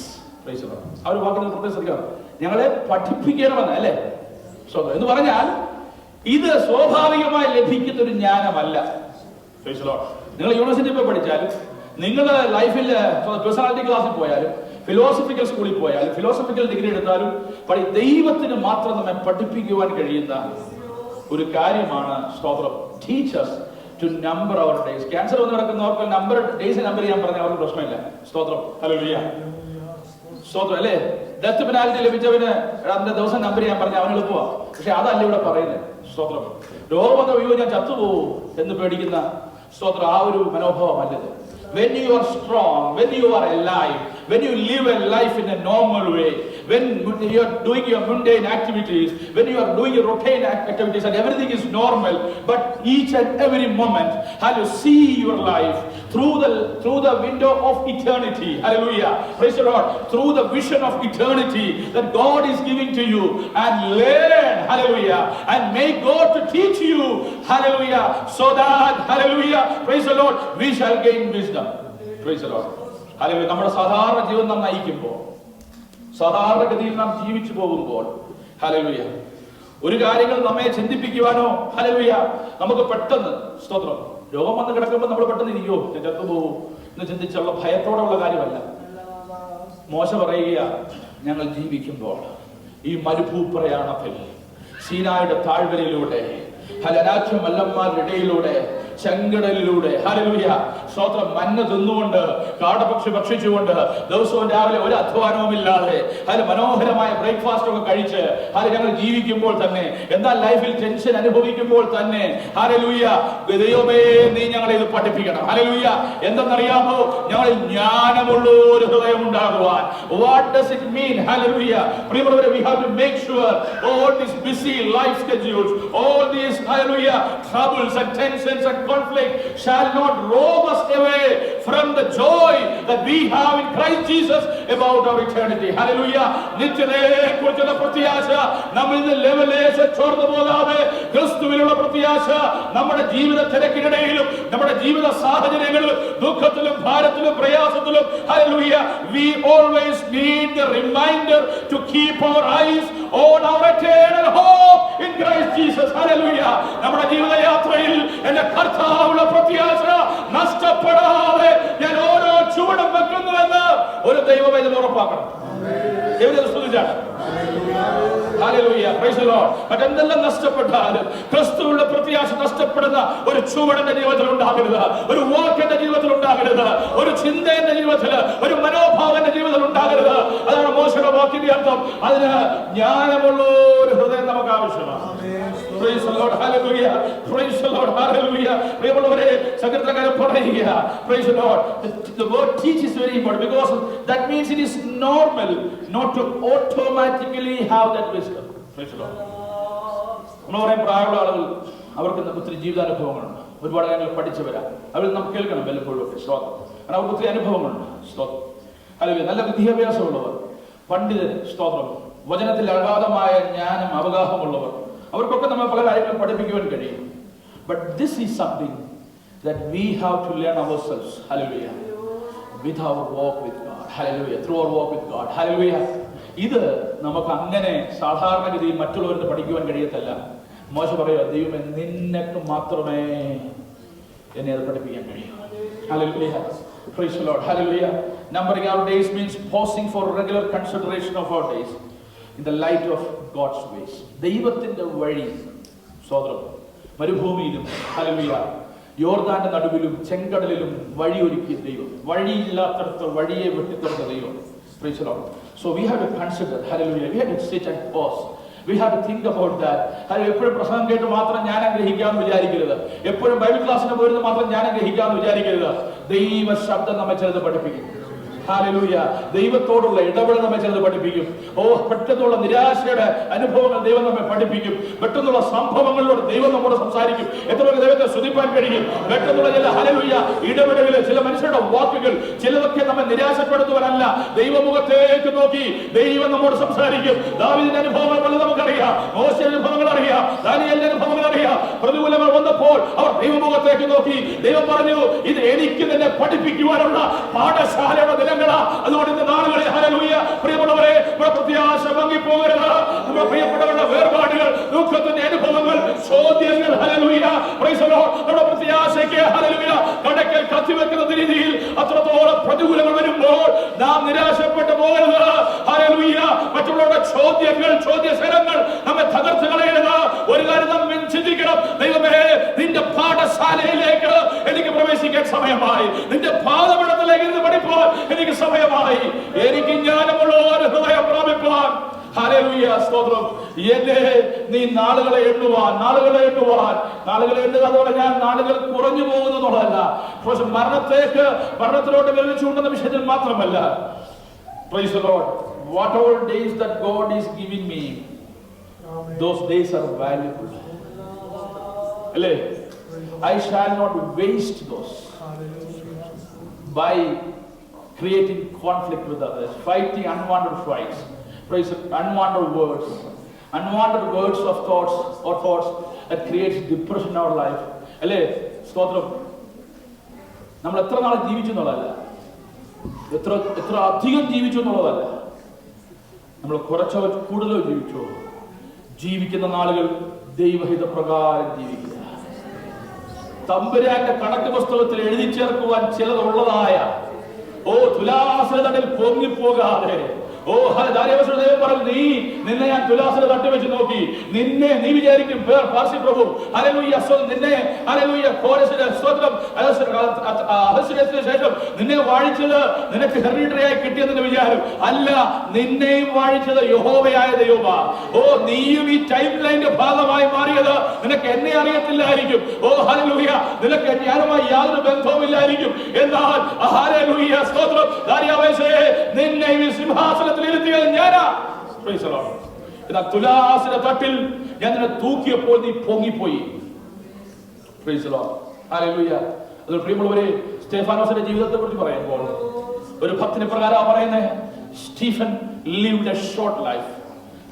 ആ ഒരു വാക്കിന് പ്രത്യേകം ശ്രദ്ധിക്കണം. ഞങ്ങളെ പഠിപ്പിക്കണമെന്ന് അല്ലേ സ്തോത്രം എന്ന് പറഞ്ഞാൽ ഇത് സ്വാഭാവികമായി ലഭിക്കുന്ന ഒരു ജ്ഞാനമല്ല. നിങ്ങൾ യൂണിവേഴ്സിറ്റി പോയി പഠിച്ചാലും, നിങ്ങളുടെ ലൈഫിൽ പേഴ്സണാലിറ്റി ക്ലാസ്സിൽ പോയാലും, ഫിലോസഫിക്കൽ സ്കൂളിൽ പോയാലും, ഫിലോസഫിക്കൽ ഡിഗ്രി എടുത്താലും, ദൈവത്തിന് മാത്രം നമ്മെ പഠിപ്പിക്കുവാൻ കഴിയുന്ന ഒരു കാര്യമാണ് സ്തോത്രം. Teachers to number our days. Cancer വന്ന് നടക്കുന്നവർക്ക് നമ്പർ ഡേയ്സ് നമ്പർ ചെയ്യാൻ പറഞ്ഞാൽ അവർക്ക് പ്രശ്നമില്ല. സ്തോത്രം. ഹല്ലേലൂയ. സ്തോത്രം അല്ലേ? ഡെത്ത് പെനാൽറ്റി ലഭിച്ചവന് അതിന്റെ ദിവസം നമ്പർ ചെയ്യാൻ പറഞ്ഞാൽ അവന് എളുപ്പമാ. പക്ഷെ അതല്ല ഇവിടെ പറയുന്നത്. സ്തോത്രം. രോഗം വന്ന അയ്യോ ഞാൻ ചത്തുപോകും എന്ന് പേടിക്കുന്ന സ്തോത്രം ആ ഒരു മനോഭാവമല്ലത്. When you are strong, when you are alive, when you live a life in a normal way, when you are doing your mundane activities, when you are doing your routine activities and everything is normal, but each and every moment, how you see your life through the window of eternity. Hallelujah. Praise the Lord. Through the vision of eternity that God is giving to you, and learn, hallelujah, and make God to teach you, hallelujah, so that, hallelujah, praise the Lord, we shall gain wisdom. Praise the Lord. Hallelujah. നമ്മുടെ സാധാരണ ജീവിതം നാം നയിക്കുമ്പോൾ, സാധാരണഗതിയിൽ നാം ജീവിച്ചു പോകുമ്പോൾ, hallelujah, ഒരു കാര്യങ്ങൾ നമ്മെ ചിന്തിപ്പിക്കുവാനോ, ഹല്ലേലൂയ, നമുക്ക് പെട്ടെന്ന് സ്തോത്രം രോഗം വന്ന് കിടക്കുമ്പോൾ നമ്മൾ പെട്ടെന്ന് ഇരിക്കോ ഞാൻ ചത്തുപോകും എന്ന് ചിന്തിച്ചുള്ള ഭയത്തോടെയുള്ള കാര്യമല്ല. മോശ പറയുക, ഞങ്ങൾ ജീവിക്കുമ്പോൾ ഈ മരുഭൂപ്രയാണത്തിൽ സീനായുടെ താഴ്വരയിലൂടെ, അനാഥ്യമല്ലന്മാരുടെ ഇടയിലൂടെ, ചെങ്കടലിലൂടെ, ഹല്ലേലൂയ, സ്തോത്രം, മഞ്ഞ തിന്നുകൊണ്ട്, കാടപക്ഷി ഭക്ഷിച്ചുകൊണ്ട്, ദിവസവും രാവിലെ ഒരു അധ്വാനവും ഇല്ലാതെ മനോഹരമായ ബ്രേക്ക്ഫാസ്റ്റ് ഒക്കെ കഴിച്ച് ഞങ്ങൾ ജീവിക്കുമ്പോൾ തന്നെ, എന്നാൽ ലൈഫിൽ ടെൻഷൻ അനുഭവിക്കുമ്പോൾ തന്നെ, ഹല്ലേലൂയ, ദൈവമേ നീ ഞങ്ങളെ ഇത് പഠിപ്പിക്കണം. ഹല്ലേലൂയ. എന്തെന്നറിയാമോ? ഞങ്ങളിൽ ജ്ഞാനമുള്ള ഒരു ഹൃദയം ഉണ്ടാകുവാൻ. What does it mean? Hallelujah. We have to make sure all these busy life schedules, all these, hallelujah, troubles and tensions and conflict shall not rob us away from the joy that we have in Christ Jesus about our eternity. Hallelujah. നിത്യതയെക്കുറിച്ചുള്ള പ്രത്യാശ നമ്മിൽ നിന്ന് ലെവലേശം ചോർന്നു പോകാതെ ക്രിസ്തുവിലുള്ള പ്രത്യാശ നമ്മുടെ ജീവിത തിരക്കിനിടയിലും, നമ്മുടെ ജീവിത സാഹചര്യങ്ങളിലും, ദുഃഖത്തിലും ഭാരത്തിലും പ്രയാസത്തിലും, hallelujah, we always need the reminder to keep our eyes on our eternal hope in Christ Jesus. Hallelujah. നമ്മുടെ ജീവിതയാത്രയിൽ എന്റെ കർത്താവുള്ള പ്രത്യാശ നഷ്ടപ്പെടാതെ ഞാൻ ഓരോ ചുവടും വെക്കുന്നുവെന്ന് ഒരു ദൈവവേദന ഉറപ്പാക്കണം. ദൈവത്തെ സ്തുതിച്ചാണ്. Hallelujah. Praise the Lord. മറ്റെന്തെല്ലാം നഷ്ടപ്പെട്ടാലും ക്രിസ്തുവിന്റെ പ്രത്യാശ നഷ്ടപ്പെടുന്ന ഒരു ചുവടന്റെ ജീവിതത്തിൽ ഉണ്ടാകരുത്, ഒരു വാക്കിന്റെ ജീവിതത്തിൽ ഉണ്ടാകരുത്, ഒരു ചിന്തയുടെ ജീവിതത്തിൽ, ഒരു മനോഭാവന്റെ ജീവിതത്തിൽ ഉണ്ടാകരുത്. അതാണ് മോശയുടെ വാക്കിന്റെ അർത്ഥം. അതിന് ജ്ഞാനമുള്ള ഒരു ഹൃദയം നമുക്ക് ആവശ്യമാണ്. Praise the Lord. Hallelujah. Praise the Lord. Hallelujah. പ്രിയമുള്ളവരെ, സങ്കീർത്തനക്കാരൻ പറയുക, praise the Lord. The word teach is very important because that means it is normal not to automatically have that wisdom. Praise the Lord. നമ്മൾ പറയും പ്രായമുള്ള ആളുകൾ അവർക്ക് ഒത്തിരി ജീവിതാനുഭവങ്ങളുണ്ട്, ഒരുപാട് കാര്യങ്ങൾ പഠിച്ചവരാ, അവർ നമുക്ക് കേൾക്കണം വല്ലപ്പോഴും ഒക്കെ സ്തോത്രം. കാരണം അവർക്ക് ഒത്തിരി അനുഭവങ്ങളുണ്ട് സ്തോത്രം. അല്ലെങ്കിൽ നല്ല വിദ്യാഭ്യാസമുള്ളവർ, പണ്ഡിതർ സ്തോത്രം, വചനത്തിൽ അഗാധമായ ജ്ഞാനം അവഗാഹമുള്ളവർ, അവർക്കൊക്കെ നമ്മൾ പല കാര്യങ്ങളും പഠിപ്പിക്കുവാൻ കഴിയും. But this is something that we have to learn ourselves. Hallelujah. With our walk with God. Hallelujah. Through our walk with God. Hallelujah. ഇത് നമുക്ക് അങ്ങനെ സാധാരണഗതിയിൽ മറ്റുള്ളവർക്ക് പഠിക്കുവാൻ കഴിയത്തില്ല. മോശ പറയുക, ദൈവമേ നിനക്ക് മാത്രമേ എന്നെ അത് പഠിപ്പിക്കാൻ കഴിയൂ. Hallelujah. Praise the Lord. Hallelujah. Numbering our days means pausing for regular consideration of our days in the light of God's ways. ദൈവത്തിന്റെ വഴി സ്വതന്ത്രം മരുഭൂമിയിലും, ഹല്ലേലൂയ, യോർദാന്റെ നടുവിലും ചെങ്കടലിലും വഴിയൊരുക്കിയ ദൈവം, വഴിയില്ലാത്തടത്ത് വഴിയെ വെട്ടിത്തുറന്ന ദൈവം. Praise the Lord. So we have to consider, hallelujah, we have to sit and pause. We have to think about that. എപ്പോഴും പ്രസംഗം കേട്ട് മാത്രം ഞാൻ ആഗ്രഹിക്കാമെന്ന് വിചാരിക്കരുത്, എപ്പോഴും ബൈബിൾ ക്ലാസ്സിന് പോയിരുന്ന് മാത്രം ഞാൻ ആഗ്രഹിക്കാമെന്ന് വിചാരിക്കരുത്. ദൈവ ശബ്ദം നമ്മെ ചിലത് പഠിപ്പിക്കും. ഹല്ലേലൂയ. ദൈവത്തോടുള്ള ഇടപെടൽ നമ്മെ ചിലത് പഠിപ്പിക്കും. പെട്ടെന്നുള്ള നിരാശയുടെ അനുഭവങ്ങൾ ദൈവം നമ്മെ പഠിപ്പിക്കും. പെട്ടെന്നുള്ള സംഭവങ്ങളിലൂടെ ദൈവം നമ്മോട് സംസാരിക്കും. എത്ര പേർക്ക് ദൈവത്തെ സ്തുതിപ്പാൻ കഴിയും? പെട്ടെന്നുള്ള ചില ഹല്ലേലൂയ ഇടപെടലുകൾ, ചില മനുഷ്യരുടെ വാക്കുകൾ, ചിലതൊക്കെ നമ്മെ നിരാശപ്പെടുത്തുവാനല്ല, ദൈവമുഖത്തേക്ക് നോക്കി ദൈവം നമ്മോട് സംസാരിക്കും. ദാവീദിന്റെ അനുഭവങ്ങൾ പലതും നമുക്കറിയാം, മോശയുടെ അനുഭവങ്ങൾ അറിയാം, ദാനിയേലിന്റെ അനുഭവങ്ങൾ അറിയാം. പ്രതികൂലങ്ങൾ വന്നപ്പോൾ അവർ ദൈവമുഖത്തേക്ക് നോക്കി. ദൈവം പറഞ്ഞു, ഇത് എനിക്ക് നിന്നെ പഠിപ്പിക്കുവാനുള്ള പാഠശാലയുടെ ദിനങ്ങളാ. അതുകൊണ്ട് ഇന്ന് നാളുകളിൽ ഹല്ലേലൂയ പ്രിയമുള്ളവരെ, നമ്മുടെ പ്രത്യാശ ഭംഗിപ്പോകരുത്. നമ്മുടെ പ്രിയപ്പെട്ടവരുടെ വേർപാടുകൾ, ദുഃഖത്തിന്റെ അനുഭവങ്ങൾ, ചോദ്യങ്ങൾ, ഹല്ലേലൂയ പ്രൈസ് ദി ലോർഡ്, നമ്മുടെ പ്രത്യാശയ്ക്ക് ഹല്ലേലൂയ കടക്കൽ കത്തിവെക്കുന്ന രീതിയിൽ അത്രത്തോളം പ്രതികൂലങ്ങൾ വരുമ്പോൾ നാം നിരാശപ്പെട്ടു പോകരുത്. ഹല്ലേലൂയ. മറ്റുള്ളവരുടെ ചോദ്യങ്ങൾ, ചോദ്യശരങ്ങൾ നമ്മെ തകർത്ത് കളയരുത്. ഒരു കാര്യം നാം ചിന്തിക്കണം, ദൈവമേ നിന്റെ പാഠശാലയിലേക്ക് എനിക്ക് പ്രവേശിക്കാൻ സമയമായി, നിന്റെ പാദപീഠത്തിലേക്ക് ഇരുന്ന് പഠിപ്പാൻ എനിക്ക് സമയമായി, എനിക്ക് ജ്ഞാനമുള്ള ഒരു ഹൃദയം പ്രാപിപ്പാൻ. ഹല്ലേലൂയ സ്തോത്രം. എന്നെ നീ നാളുകളെ എണ്ണുവാൻ എണ്ണുക അതോടെ ഞാൻ നാളുകൾ കുറഞ്ഞു പോകുന്നു എന്നുള്ളതല്ല, പക്ഷെ മരണത്തിലോട്ട് വിരലിച്ചുകൊണ്ടുന്ന വിഷയത്തിൽ മാത്രമല്ല. Praise the Lord. Whatever days that God is giving me, those days are valuable. അല്ലേ? I shall not waste those by creating conflict with others, fighting unwanted fights, unwanted words of thoughts that creates depression in our life. അല്ലേ? സ്തോത്രം. നമ്മൾ എത്ര നാൾ ജീവിച്ചു എന്നുള്ളതല്ല, എത്ര അധികം ജീവിച്ചു എന്നുള്ളതല്ല, നമ്മൾ കുറച്ചോ കൂടുതലോ ജീവിച്ചോ, ജീവിക്കുന്ന നാളുകൾ ദൈവഹിത പ്രകാരം ജീവിക്കുക. തമ്പുരാന്റെ കണക്ക് പുസ്തകത്തിൽ എഴുതി ചേർക്കുവാൻ ചിലതുള്ളതായ തുലാസിന്റെ തട്ടിൽ പൊങ്ങിപ്പോകാതെ, ദൈവം പറഞ്ഞു, നിന്നെ ഞാൻ തുലാസിന്റെ തട്ടി വെച്ച് നോക്കി, നിന്നെ നീ വിചാരിക്കും പാർസി പ്രഭു ഹല്ലേലൂയ നിന്നെ ഹല്ലേലൂയ ശേഷം നിന്നെ വാഴിച്ചത് നിനക്ക് ഹെറിഡിറ്ററിയായി കിട്ടിയെന്ന് വിചാരം അല്ല, നിന്നെയും വാഴിച്ചത് യഹോവയായ ദൈവമാ. നീയും ഈ ടൈം ലൈനിന്റെ ഭാഗമായി മാറിയത് നിനക്ക് എന്നെ അറിയത്തില്ലായിരിക്കും. ഹല്ലേലൂയ, നിനക്ക് ഞാനുമായി യാതൊരു ബന്ധവുമില്ലായിരിക്കും. എന്നാൽ ഹല്ലേലൂയ സ്തോത്രം, നിന്നെ ഈ സിംഹാസനത്തിൽ ഇരുത്തിയത് ഞാനാ. Praise the Lord. എന്നാൽ തുലാസിന്റെ തട്ടിൽ ഞാൻ നിന്നെ തൂക്കിയപ്പോൾ നീ പൊങ്ങിപ്പോയി. Praise the Lord. ഹല്ലേലൂയ. അതുകൊണ്ട് പ്രിയമുള്ളവരെ, സ്തെഫാനോസിന്റെ ജീവിതത്തെ കുറിച്ച് പറയുമ്പോൾ ഒരു ഭക്തനെ പ്രകാരം പറയുന്നത്, Stephen lived a short life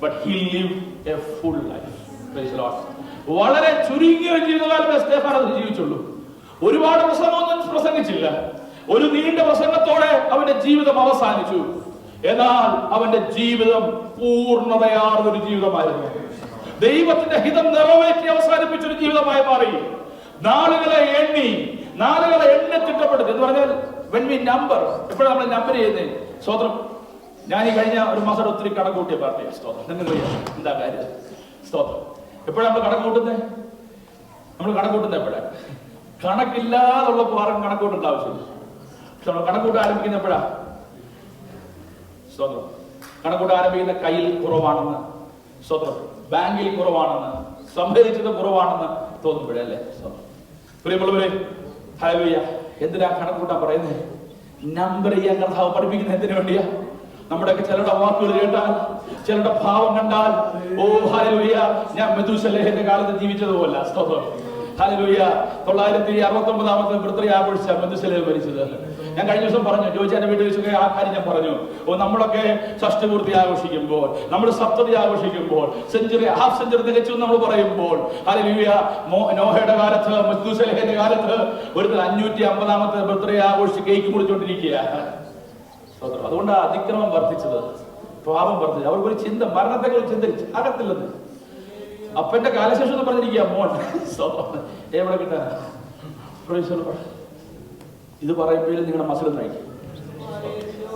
but he lived a full life. Praise the Lord. വളരെ ചുരുങ്ങിയ ജീവിതകാലമേ സ്തെഫാനോസ് ജീവിച്ചുള്ളൂ. ഒരുപാട് പ്രസംഗമൊന്നും പ്രസംഗിച്ചില്ല. ഒരു നീണ്ട പ്രസംഗത്തോടെ അവന്റെ ജീവിതം അവസാനിച്ചു. എന്നാൽ അവന്റെ ജീവിതം പൂർണ്ണതയാർന്നൊരു ജീവിതമായിരുന്നു. ദൈവത്തിന്റെ ഹിതം നിറവേറ്റി അവസാനിപ്പിച്ചൊരു ജീവിതമായി മാറി. നാളുകളെ എണ്ണി തിട്ടപ്പെടുത്തി എന്ന് പറഞ്ഞാൽ when we number, എപ്പോഴാണ് നമ്മൾ നമ്പർ ചെയ്യുന്നത്? സ്വതന്ത്രം ഞാൻ ഈ കഴിഞ്ഞ ഒരു മാസം ഒത്തിരി കണക്ക് കൂട്ടിയ പാർട്ടിയാണ്. സ്തോത്രം. നിങ്ങൾക്ക് എന്താ കാര്യം? സ്തോത്രം. എപ്പോഴാണ് നമ്മൾ കണക്ക് കൂട്ടുന്നത്? നമ്മൾ കണക്ക് കൂട്ടുന്നത് എപ്പോഴാണ്? കണക്കില്ലാതുള്ളപ്പോൾ ആർക്കും കണക്ക് കൂട്ടേണ്ട ആവശ്യമില്ല. പക്ഷെ നമ്മൾ കണക്കൂട്ട് ആരംഭിക്കുന്ന എപ്പോഴാ? സ്തോത്രം. കണക്കൂട്ട് ആരംഭിക്കുന്ന കയ്യിൽ കുറവാണെന്ന്, സ്തോത്രം, ബാങ്കിൽ കുറവാണെന്ന്, സംഭരിച്ചത് കുറവാണെന്ന് തോന്നുമ്പോഴല്ലേ? സ്തോത്രം. പ്രിയമുള്ളവരെ, ഹല്ലേലൂയ. എന്തിനാ കണക്കൂട്ടാൻ പറയുന്നത്? നമ്പർ ചെയ്യാൻ കർത്താവ് പഠിപ്പിക്കുന്നത് എന്തിനു വേണ്ടിയാ? നമ്മുടെയൊക്കെ ചിലരുടെ വാക്കുകൾ കേട്ടാൽ, ചിലരുടെ ഭാവം കണ്ടാൽ, ഓ ഹല്ലേലൂയ, ഞാൻ മെഥൂശലഹന്റെ കാലത്ത് ജീവിച്ചതുപോലെ. സ്തോത്രം. ഹല്ലേലൂയ. 969 ബർത്ത്ഡേ ആഘോഷിച്ച മെഥൂശലഹ മരിച്ചത് ഞാൻ കഴിഞ്ഞ ദിവസം പറഞ്ഞു. ജോയിച്ചാന്റെ വീട്ടിൽ വെച്ചൊക്കെ ആ കാര്യം ഞാൻ പറഞ്ഞു. നമ്മളൊക്കെ ഷഷ്ടിപൂർത്തി ആഘോഷിക്കുമ്പോൾ, നമ്മൾ സപ്തതി ആഘോഷിക്കുമ്പോൾ, ഹാഫ് സെഞ്ചുറി തികച്ചു നമ്മൾ പറയുമ്പോൾ, ഹല്ലേലൂയ, നോഹയുടെ കാലത്ത്, മെഥൂശലഹന്റെ കാലത്ത് ഒരുത്തർ 550 ബർത്ത്ഡേ ആഘോഷിച്ച് കേക്ക് മുറിച്ചുകൊണ്ടിരിക്കുക. അതുകൊണ്ട് അതിക്രമം വർദ്ധിച്ചത്, പാപം വർദ്ധിച്ചത്. അവർക്കൊരു ചിന്ത, മരണത്തെ കുറിച്ച് ചിന്തിച്ച് അകത്തില്ലെന്ന്. അപ്പന്റെ കാലശേഷം എന്ന് പറഞ്ഞിരിക്കുക മോൻ. എവിടെ കിട്ടാൻ? ഇത് പറയുമ്പോഴും നിങ്ങളുടെ മസിൽ നയിക്കും,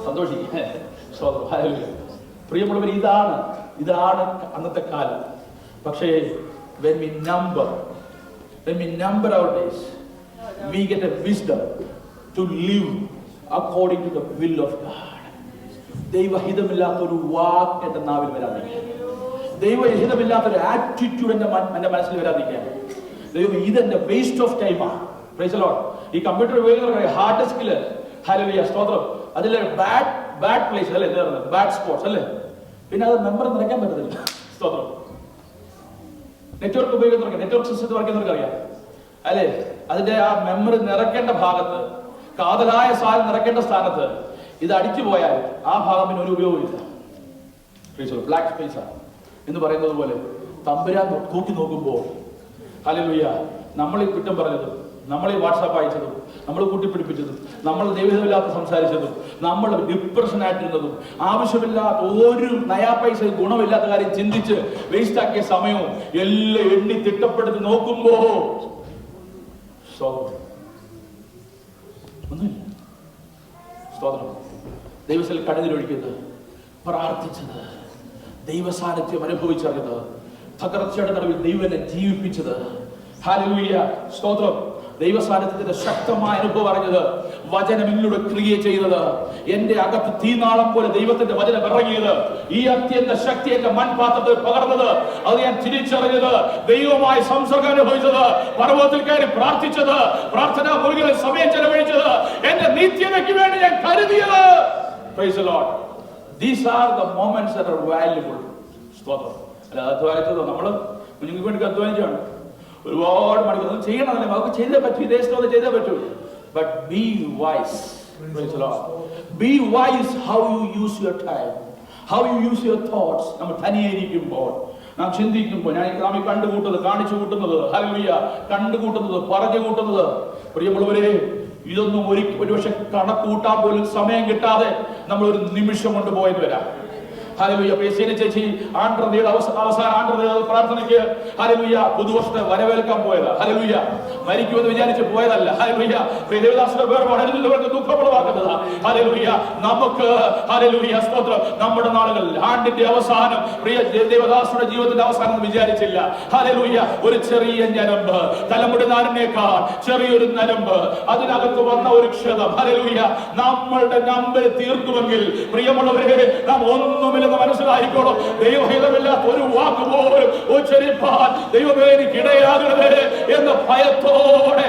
സന്തോഷിക്കും. പ്രിയമുള്ളവർ, ഇതാണ് അന്നത്തെ കാലം. പക്ഷേ when we number our days, we get a wisdom to live according to the will of God. ദൈവഹിതമില്ലാത്തൊരു വാക്ക് എന്റെ നാവിൽ വരാതിരിക്കാൻ, ദൈവഹിതമില്ലാത്തൊരു ആറ്റിറ്റ്യൂഡ് എന്റെ മനസ്സിൽ വരാതിരിക്കാൻ. ദൈവം ഇതെന്റെ വേസ്റ്റ് ഓഫ് ടൈമാണ്. Price the Lord. ഈ കമ്പ്യൂട്ടർ ഉപയോഗിക്കുന്ന ഹാർഡ് ഡിസ്കില്, ഹല്ലേലൂയ, സ്തോത്രം, അതിലെ ബാഡ് പ്ലേസ് അല്ലേ, ബാഡ് സ്പോട്ട്സ് അല്ലേ, പിന്നെ അത് മെമ്മറി നിറയ്ക്കാൻ പറ്റത്തില്ല. സ്തോത്രം. നെറ്റ്വർക്ക് ഉപയോഗിക്കുന്നവർക്ക്, നെറ്റ്വർക്ക് സിസ്റ്റത്തിൽ വർക്ക് അറിയാം അല്ലേ, അതിന്റെ ആ മെമ്മറി നിറയ്ക്കേണ്ട ഭാഗത്ത്, കാതലായ സാധനം നിറയ്ക്കേണ്ട സ്ഥാനത്ത് ഇത് അടിച്ചു പോയാൽ ആ ഭാഗം പിന്നെ ഒരു ഉപയോഗമില്ല. ബ്ലാക്ക് സ്പേസ് ആണ് എന്ന് പറയുന്നത് പോലെ തമ്പുരാൻ തൂക്കി നോക്കുമ്പോൾ, ഹല്ലേലൂയ, നമ്മൾ ഈ കുറ്റം പറഞ്ഞതും, നമ്മൾ ഈ വാട്സാപ്പ് അയച്ചതും, നമ്മൾ കൂട്ടിപ്പിടിപ്പിച്ചതും, നമ്മൾ ദൈവമില്ലാത്ത സംസാരിച്ചതും, നമ്മൾ ഡിപ്രഷൻ ആയിട്ടിരുന്നതും, ആവശ്യമില്ലാത്ത ഒരു നയാ പൈസ ഗുണമില്ലാത്ത കാര്യം ചിന്തിച്ച് വേസ്റ്റ് ആക്കിയ സമയവും എല്ലാം എണ്ണി തിട്ടപ്പെടുത്തി നോക്കുമ്പോ ഒന്നുമില്ല. സ്തോത്രം. ദൈവത്തിൽ കടന്നിലൊഴിക്കുന്നത്, പ്രാർത്ഥിച്ചത്, ദൈവസാന്നിധ്യം അനുഭവിച്ചറിഞ്ഞത്, തകർച്ചയുടെ നടുവിൽ ദൈവനെ ജീവിപ്പിച്ചത്, ഹല്ലേലൂയ, സ്തോത്രം, ദൈവസാന്നിധ്യത്തിന്റെ ശക്തമായ അനുഭവം അറിഞ്ഞത്, വചനം എന്നിലൂടെ ക്രിയ ചെയ്തത്, എന്റെ അകത്ത് തീനാളം പോലെ ദൈവത്തിന്റെ വചനം ഇറങ്ങിയത്, ഈ അത്യന്ത ശക്തി എന്റെ മൺപാത്രത്തിൽ പകർന്നത്, അത് ഞാൻ തിരിച്ചറിഞ്ഞത്, ദൈവമായി സംസർഗം അനുഭവിച്ചത്, പർവ്വതത്തിൽ കയറി പ്രാർത്ഥിച്ചത്, പ്രാർത്ഥനാ മുറികളിൽ സമയം ചെലവഴിച്ചത്, എന്റെ നിത്യതയ്ക്ക് വേണ്ടി ഞാൻ കരുതിയത്. Praise the Lord. These are the moments that are valuable. സ്തോത്രം. അല്ല, അധ്വാനിച്ചതോ നമ്മള് കുഞ്ഞുങ്ങൾക്ക് വേണ്ടി അധ്വാനിച്ചാണ്, ഒരുപാട് മണിക്കൂർ ചെയ്യണമല്ലേ, നമുക്ക് ചെയ്തേ പറ്റൂ, ദേശത്ത് ചെയ്തേ പറ്റൂ. But be wise. Praise the Lord. Be wise how you use your time, how you use your thoughts. നമ്മൾ തനിയായിരിക്കുമ്പോൾ, നാം ചിന്തിക്കുമ്പോൾ, നാം ഈ കണ്ടുകൂട്ടുന്നത്, കാണിച്ചു കൂട്ടുന്നത്, ഹല്ലേലൂയ, കണ്ടുകൂട്ടുന്നത്, പറഞ്ഞു കൂട്ടുന്നത്, പ്രിയമുള്ളവരെ, ഇതൊന്നും ഒരുപക്ഷെ കണക്കൂട്ടാൻ പോലും സമയം കിട്ടാതെ നമ്മൾ ഒരു നിമിഷം കൊണ്ട് പോയെന്ന് വരാം. ഹല്ലേലൂയ. ചേച്ചി ആണ്ട്രതയുടെ അവസാന ആണ്ട്രതയുടെ പ്രാർത്ഥനയ്ക്ക്, ഹല്ലേലൂയ, പുതുവർഷത്തെ വരവേൽക്കാൻ പോയതാ. ഹല്ലേലൂയ. മരിക്കുമെന്ന് വിചാരിച്ച് പോയതല്ല. ഹല്ലേലൂയ. ദേവദാസന്റെ വേർപാട് എല്ലാവർക്കും ദുഃഖമുളവാക്കുന്നതാ. ഹല്ലേലൂയ. നമുക്ക്, ഹല്ലേലൂയ, സ്തോത്രം, നമ്മുടെ നാളുകൾ, ആണ്ടിന്റെ അവസാനം, പ്രിയ ദേവദാസയുടെ ജീവിതത്തിന്റെ അവസാനം എന്ന് വിചാരിച്ചില്ല. ഹല്ലേലൂയ. ഒരു ചെറിയ ഞരമ്പ്, തലമുടി നാരിനേക്കാൾ ചെറിയൊരു നരമ്പ്, അതിനകത്ത് വന്ന ഒരു ക്ഷതം, ഹല്ലേലൂയ, നമ്മളുടെ നമ്പർ തീർക്കുമെങ്കിൽ, പ്രിയമുള്ളവരെ, നാം ഒന്നുമില്ലെന്ന് മനസ്സിലായിക്കോളും. ദൈവഹിതമില്ലാത്ത ഒരു വാക്ക് പോലും ഉച്ചരിപ്പാൻ ദൈവമേ എനിക്കിടയാകരുതേ എന്ന ഭയത്തോടെ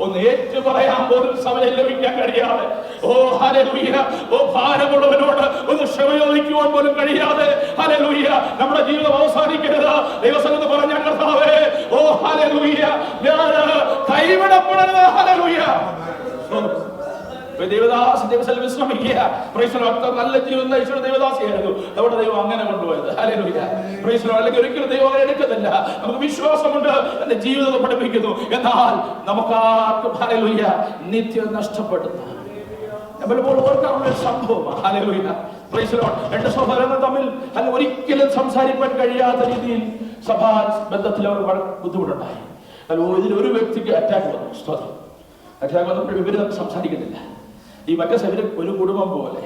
ഒന്ന് ഏറ്റു പറയാൻ പോലും സമയം ലഭിക്കാൻ കഴിയാതെ, ഓ ഹല്ലേലൂയ, ഓ ഭാരമുള്ളവനോട് ഒന്ന് ക്ഷമയോദിക്കുവാൻ പോലും കഴിയാതെ, ഹല്ലേലൂയ, നമ്മുടെ ജീവിതം അവസാനിക്കരുത്. ദൈവസന്നിധിയിൽ പറഞ്ഞ കർത്താവേ, ഓ ഹല്ലേലൂയ, ഞാൻ കൈവിടപ്പെടരുത്. ഹല്ലേലൂയ. ദേവദാസ് ദൈവത്തിൽ വിശ്രമിക്കുക. നല്ല ജീവിതം നയിച്ചുള്ള ദേവദാസിയായിരുന്നു. അവിടെ ദൈവം അങ്ങനെ കൊണ്ടുപോയത്. ഹല്ലേലൂയ. അല്ലെങ്കിൽ ഒരിക്കലും ദൈവം അങ്ങനെ എടുക്കത്തില്ല. നമുക്ക് വിശ്വാസമുണ്ട്, എന്റെ ജീവിതം പഠിപ്പിക്കുന്നു. എന്നാൽ നമുക്കാർക്കും, ഹല്ലേലൂയ, നിത്യം നഷ്ടപ്പെടുന്ന പലപ്പോഴും ഓർക്കാനുള്ള ഒരു സംഭവമാണ്. ഹല്ലേലൂയ. രണ്ട് സഹോദരങ്ങൾ തമ്മിൽ ഒരിക്കലും സംസാരിക്കാൻ കഴിയാത്ത രീതിയിൽ സഭാ ബന്ധത്തിൽ അവർ ബുദ്ധിമുട്ടുണ്ടായി. ഇതിലൊരു വ്യക്തിക്ക് അറ്റാക്ക് വന്നു. അറ്റാക്ക് വന്നപ്പോൾ ഇവര് സംസാരിക്കുന്നില്ല. ഈ മറ്റേ സൈഡിൽ ഒരു കുടുംബം പോലെ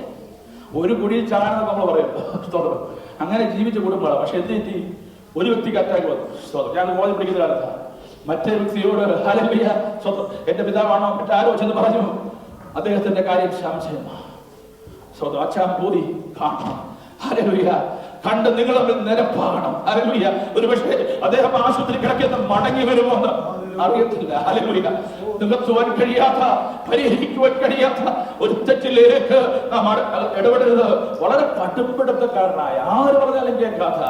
ഒരു കുഴിയിൽ ചാകണം നമ്മൾ പറയും. സ്തോത്രം. അങ്ങനെ ജീവിച്ച കുടുംബമാണ്. പക്ഷെ എന്ത് പറ്റി? ഒരു വ്യക്തിക്ക് അറ്റാക്ക് വന്നു. സ്തോത്രം. ഞാൻ കോളേജ് പഠിക്കുന്ന കാലത്താണ്. മറ്റേ വ്യക്തിയോട് ഹല്ലേലൂയ സ്വന്തം എന്റെ പിതാവാണോ മറ്റാരോ ചെന്ന് പറഞ്ഞു. അദ്ദേഹത്തിന്റെ കാര്യം സംശയമാണ്. സ്വന്തം അച്ഛൻ പോയി കാണണം. ഹല്ലേലൂയ. കണ്ട് നിങ്ങൾ നിരപ്പാകണം. ഹല്ലേലൂയ. ഒരു പക്ഷേ അദ്ദേഹം ആശുപത്രി കിടക്കുന്ന മടങ്ങി വരുമോ എന്ന് അറിയത്തില്ല. ഹല്ലേലൂയ. നികത്തുവാൻ കഴിയാത്ത, പരിഹരിക്കുവാൻ കഴിയാത്ത ഒരു തെറ്റിലേക്ക് നാം ഇടപെടരുത്. വളരെ കടുംപിടുത്തക്കാരനായ, ആര് പറഞ്ഞാലും കേൾക്കാത്ത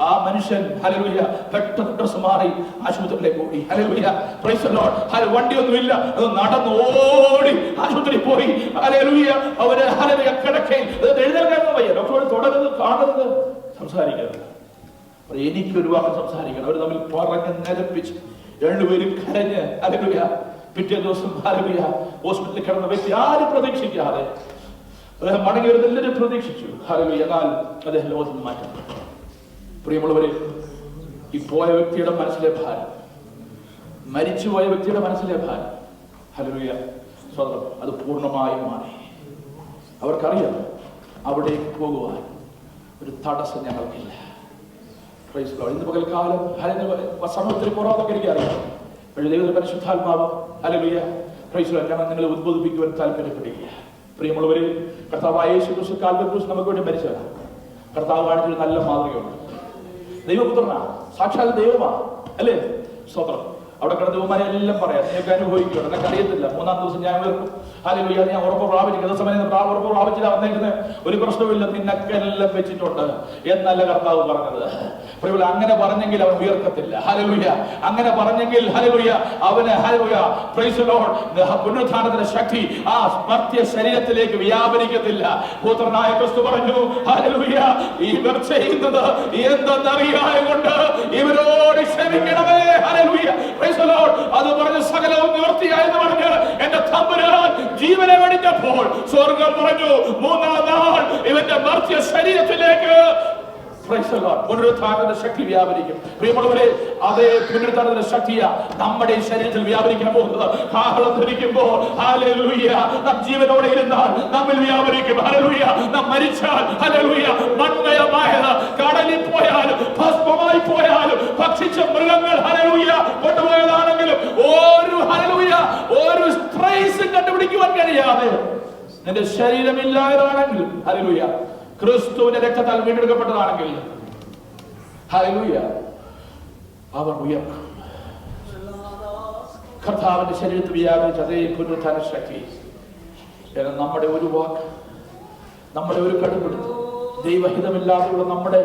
ആ മനുഷ്യൻ ഹല്ലേലൂയ പെട്ടെന്ന് ഡ്രസ് മാറി ആശുപത്രിയിലേക്ക് ഓടി. ഹല്ലേലൂയ. Praise the Lord. വണ്ടിയൊന്നുമില്ല, അത് നടന്ന് ഓടി ആശുപത്രി പോയി. ഹല്ലേലൂയ. അവര് ഹല്ലേലൂയ കിടക്കയിൽ എഴുന്നേൽക്കാൻ വയ്യ. ഡോക്ടറോട് തുടരുത്, കാണരുത്, സംസാരിക്കരുത്. എനിക്കൊരു വാക്ക് സംസാരിക്കണം. അവർ തമ്മിൽ പറഞ്ഞ് നിരപ്പിച്ച് രണ്ടുപേരും കരഞ്ഞ് ഹല്ലേലൂയ. പിറ്റേ ദിവസം ഹല്ലേലൂയ ഹോസ്പിറ്റലിൽ കിടന്ന വ്യക്തി ആരും പ്രതീക്ഷിക്കാതെ അദ്ദേഹം മടങ്ങി വരുന്ന എല്ലാവരും പ്രതീക്ഷിച്ചു. ഹല്ലേലൂയ. എന്നാൽ അദ്ദേഹം ലോകത്തിൽ മാറ്റപ്പെട്ടു. പ്രിയമുള്ളവരെ, ഈ പോയ വ്യക്തിയുടെ മനസ്സിലെ ഭാരം, മരിച്ചുപോയ വ്യക്തിയുടെ മനസ്സിലെ ഭാരം ഹല്ലേലൂയ സ്വതന്ത്രം അത് പൂർണ്ണമായും മാറി. അവർക്കറിയാം അവിടേക്ക് പോകുവാൻ ഒരു തടസ്സം ഞങ്ങൾക്കില്ല. Praise the Lord. ഇന്ന് പകൽക്കാലം സമൂഹത്തിൽ പുറത്തൊക്കെ എനിക്കറിയാം. പക്ഷേ ദൈവത്തിന്റെ പരിശുദ്ധാത്മാവ് ഹല്ലേലൂയ പ്രൈസ് ദി ലോർഡ് ഞങ്ങൾ നിങ്ങളെ ഉദ്ബോധിപ്പിക്കുവാൻ താല്പര്യപ്പെടുകയില്ല. പ്രിയമുള്ളവരെ, കർത്താവായ യേശു ക്രിസ്തു കാൽവരി ക്രൂശിൽ നമുക്ക് വേണ്ടി മരിച്ചവനാണ്. കർത്താവ് കാണിച്ചൊരു നല്ല മാതൃകയുണ്ട്. ദൈവപുത്രനാണ്, സാക്ഷാൽ ദൈവമാണ്, അല്ലേ? സ്തോത്രം. അവിടെ കിടന്ന ദൈവമാരെ എല്ലാം പറയാം. നിങ്ങൾക്ക് അനുഭവിക്കണം, എന്നൊക്കെ അറിയത്തില്ല. മൂന്നാം ദിവസം ഞാൻ ഉയർന്നു. ഹല്ലേലൂയ. ഞാൻ ഉറപ്പ് പ്രാപിച്ചു. സമയം ഉറപ്പ് പ്രാപിച്ചില്ല വന്നേക്കുന്നത്. ഒരു പ്രശ്നവുമില്ല, നിന്നൊക്കെ എല്ലാം വെച്ചിട്ടുണ്ട് എന്നല്ല കർത്താവ് പറഞ്ഞത്. അങ്ങനെ പറഞ്ഞെങ്കിൽ അവൻ ഉയർക്കത്തില്ല. ഹല്ലേലൂയ. അങ്ങനെ പറഞ്ഞെങ്കിൽ ഹല്ലേലൂയ അവന് ഹല്ലേലൂയ പ്രൈസ് ദി ലോർഡ് പുനരുത്ഥാനത്തിന്റെ ശക്തി ആ മർത്യ ശരീരത്തിലേക്ക് വ്യാപരിക്കത്തില്ല. പുത്രനായ ക്രിസ്തു പറഞ്ഞു ഹല്ലേലൂയ ഇവർ ചെയ്യുന്നത് എന്തെന്നറിയായ കൊണ്ട് ഇവരോട് ക്ഷമിക്കണമേ. Hallelujah praise the Lord. അത് പറഞ്ഞ് സകലവും നിവൃത്തിയായെന്ന് പറഞ്ഞ് എന്റെ തമ്പുരാൻ ജീവനെ വെടിഞ്ഞപ്പോൾ സ്വർഗ്ഗം പറഞ്ഞു മൂന്നാം നാൾ ഇവന്റെ മർത്യ ശരീരത്തിലേക്ക് പുനരുത്ഥാനത്തിന്റെ ശക്തി വ്യാപരിക്കും. പ്രിയമുള്ളവരെ, അതേ പുനരുത്ഥാനത്തിന്റെ ശക്തിയാ നമ്മുടെ ശരീരത്തിൽ വ്യാപരിക്കാൻ പോകുന്നത്. കാഹളം ധരിക്കുമ്പോൾ ഹല്ലേലൂയ നാം ജീവനോടെ ഇരുന്നാൽ നമ്മിൽ വ്യാപരിക്കും. ഹല്ലേലൂയ. നാം മരിച്ചാൽ ഹല്ലേലൂയ മൺമയമായത് കടലിൽ പോയാലും ഭസ്മമായി പോയാലും ഭക്ഷിച്ച മൃഗങ്ങൾ ഹല്ലേലൂയ കൊണ്ടുപോയതാണെങ്കിലും ഒരു ട്രേസ് കണ്ടുപിടിക്കുവാൻ കഴിയാതെ നിന്റെ ശരീരമില്ലായതാണെങ്കിൽ ഹല്ലേലൂയ ക്രിസ്തുവിന്റെ രക്തത്താൽ വീണ്ടെടുക്കപ്പെട്ടതാണെങ്കിൽ ഹല്ലേലൂയ അവർ ഉയർക്കും. കർത്താവിന്റെ ശരീരത്തിൽ വ്യാപരിച്ച അതേ പുനരുത്ഥാന ശക്തി നമ്മുടെ ഒരു വാക്ക്, നമ്മുടെ ഒരു കടുപിടുത്തം, ദൈവഹിതമില്ലാതെയുള്ള നമ്മുടെ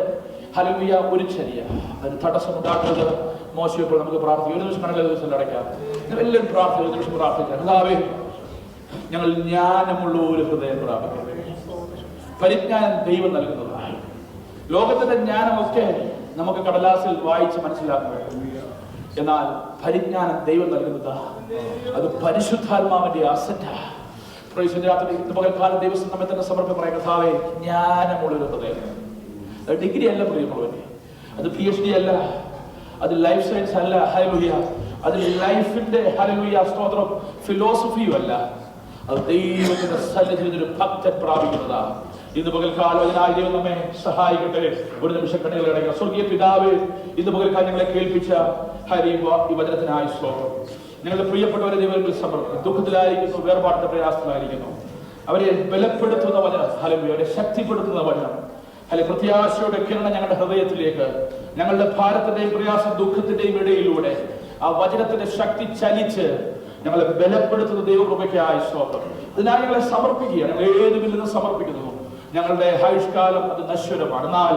ഹല്ലേലൂയ ഒരു ചര്യ അതിന് തടസ്സമുണ്ടാക്കുന്നത് മോശപ്പോൾ നമുക്ക് പ്രാർത്ഥിക്കാം. ഒരു ദിവസം കണക്കിൽ ദിവസം അടയ്ക്കാം. എല്ലാവരും പ്രാർത്ഥിക്കും. ഒരു ദിവസം പ്രാർത്ഥിക്കാം. കർത്താവേ, ഞങ്ങൾ ജ്ഞാനമുള്ള ഒരു ഹൃദയം പ്രാപിക്കാം. പരിജ്ഞാനം ദൈവം നൽകുന്നതാണ്. ലോകത്തിന്റെ ജ്ഞാനമൊക്കെ നമുക്ക് കടലാസിൽ വായിച്ച് മനസ്സിലാക്കണം. എന്നാൽ പരിജ്ഞാനം ദൈവം നൽകുന്നതാ. അത് പരിശുദ്ധാത്മാവിന്റെ അസറ്റാ. പകൽക്കാലം ദൈവം നമ്മെ തന്നെ സമർപ്പിച്ച് പറയാം. കർത്താവേ, ജ്ഞാനമുള്ളൊരു ഹൃദയം. ഡിഗ്രി അല്ല പ്രിയമുള്ളവരെ, അത് PhD അല്ല, അത് ലൈഫ് സയൻസ് അല്ല. ഹല്ലേലൂയ. അത് ലൈഫിന്റെ ഹല്ലേലൂയ സ്തോത്രം ഫിലോസഫിയും അല്ല. അത് ദൈവത്തിന്റെ സന്നിധിയിൽ ഒരു ഭക്തൻ പ്രാപിക്കുന്നതാണ്. ഇന്ന് പകൽക്കാലം അതിനായി ദൈവം നമ്മെ സഹായിക്കട്ടെ. ഒരു നിമിഷം കണ്ണുകൾ അടയ്ക്കുക. സ്വർഗീയ പിതാവേ, ഇന്ന് പകൽക്കാലം ഞങ്ങളെ കേൾപ്പിച്ച ഈ വചനത്തിനായി സ്തോത്രം. ഞങ്ങളുടെ പ്രിയപ്പെട്ടവരെ ദൈവത്തിൽ സമർപ്പിക്കുന്നു. ദുഃഖത്തിലായിരിക്കുന്നു, വേർപാടിന്റെ പ്രയാസത്തിലായിരിക്കുന്നു. അവരെ ബലപ്പെടുത്തുന്ന വചനം, ഹല്ലേലൂയ, അവരെ ശക്തിപ്പെടുത്തുന്ന വചനം, അല്ലെങ്കിൽ പ്രത്യാശയുടെ കിരണം ഞങ്ങളുടെ ഹൃദയത്തിലേക്ക്, ഞങ്ങളുടെ ഭാരത്തിന്റെയും പ്രയാസം ദുഃഖത്തിന്റെയും ഇടയിലൂടെ ആ വചനത്തിന്റെ ശക്തി ചലിച്ച് ഞങ്ങളെ ബലപ്പെടുത്തുന്ന ദൈവകൃപയ്ക്കായി സ്തോത്രം. ഇതിനായി ഞങ്ങളെ സമർപ്പിക്കുകയാണ്. ഞങ്ങൾ ഏത് വില്ലെന്ന് സമർപ്പിക്കുന്നു. ഞങ്ങളുടെ ആയുഷ്കാലം അത് നശ്വരമാണ്, എന്നാൽ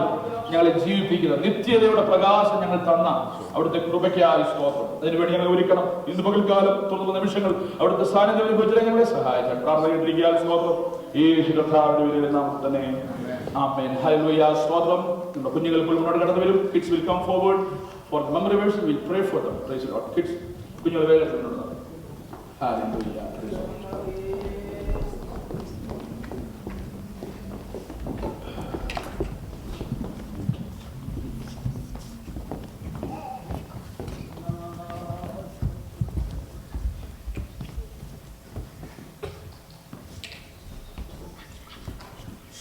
ഞങ്ങളെ ജീവിപ്പിക്കുന്ന നിത്യതയുടെ പ്രകാശം ഞങ്ങൾ തന്ന അവിടുത്തെ കൃപയ്ക്കായി സ്തോത്രം. അതിനുവേണ്ടി ഞങ്ങൾ ഒരുക്കണം. ഇന്ന് പകൽക്കാലം തുടർന്ന നിമിഷങ്ങൾ അവിടുത്തെ സാന്നിധ്യം അനുഭവിച്ചാൽ ഞങ്ങളെ സഹായിക്കാൻ പ്രാർത്ഥനയിട്ടിരിക്കാൻ സ്തോത്രം. യേശു കർത്താവിന്റെ പേരിൽ നാം തന്നെ ആമേൻ. ഹല്ലേലൂയ. സ്തോത്രം. നമ്മുടെ കുഞ്ഞുങ്ങൾ മുന്നോട്ട് കടന്നു വരും. Kids will come forward for the memory verse. Will pray for them. Praise the Lord. Kids കുഞ്ഞുങ്ങൾ വേഗത്തിൽ മുന്നോട്ട്. Hallelujah.